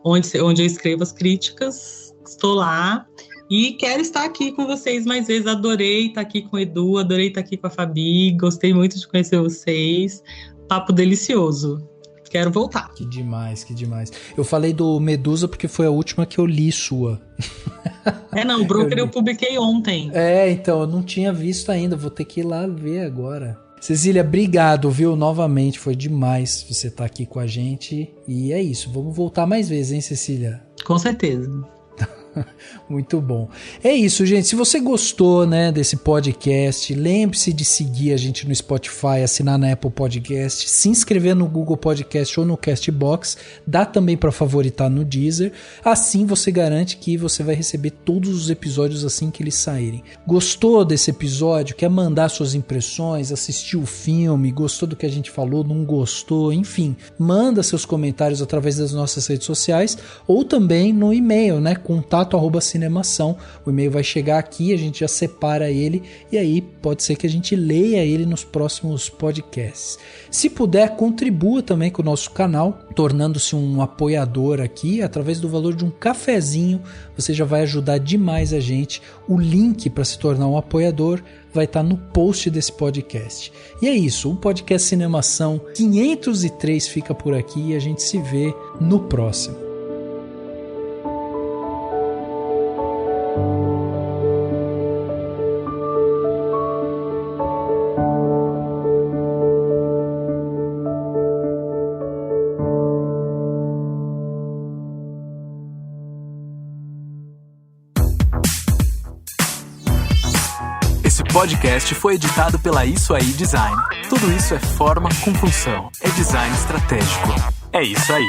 onde eu escrevo as críticas. Estou lá e quero estar aqui com vocês mais vezes. Adorei estar aqui com o Edu, adorei estar aqui com a Fabi. Gostei muito de conhecer vocês. Papo delicioso. Quero voltar. Que demais. Eu falei do Medusa porque foi a última que eu li sua. O Broker eu publiquei ontem. Então, eu não tinha visto ainda, vou ter que ir lá ver agora. Cecília, obrigado, viu? Novamente, foi demais você estar aqui com a gente. E é isso, vamos voltar mais vezes, hein, Cecília? Com certeza. Muito bom. É isso, gente. Se você gostou, né, desse podcast, lembre-se de seguir a gente no Spotify, assinar na Apple Podcast, se inscrever no Google Podcast ou no Castbox, dá também para favoritar no Deezer. Assim você garante que você vai receber todos os episódios assim que eles saírem. Gostou desse episódio? Quer mandar suas impressões? Assistiu o filme? Gostou do que a gente falou? Não gostou? Enfim, manda seus comentários através das nossas redes sociais ou também no e-mail, né, contato@cinemação. O e-mail vai chegar aqui, a gente já separa ele e aí pode ser que a gente leia ele nos próximos podcasts. Se puder, contribua também com o nosso canal, tornando-se um apoiador aqui através do valor de um cafezinho. Você já vai ajudar demais a gente. O link para se tornar um apoiador vai estar no post desse podcast. E é isso, o podcast Cinemação 503 fica por aqui e a gente se vê no próximo. Esse podcast foi editado pela Isso Aí Design. Tudo isso é forma com função. É design estratégico. É isso aí.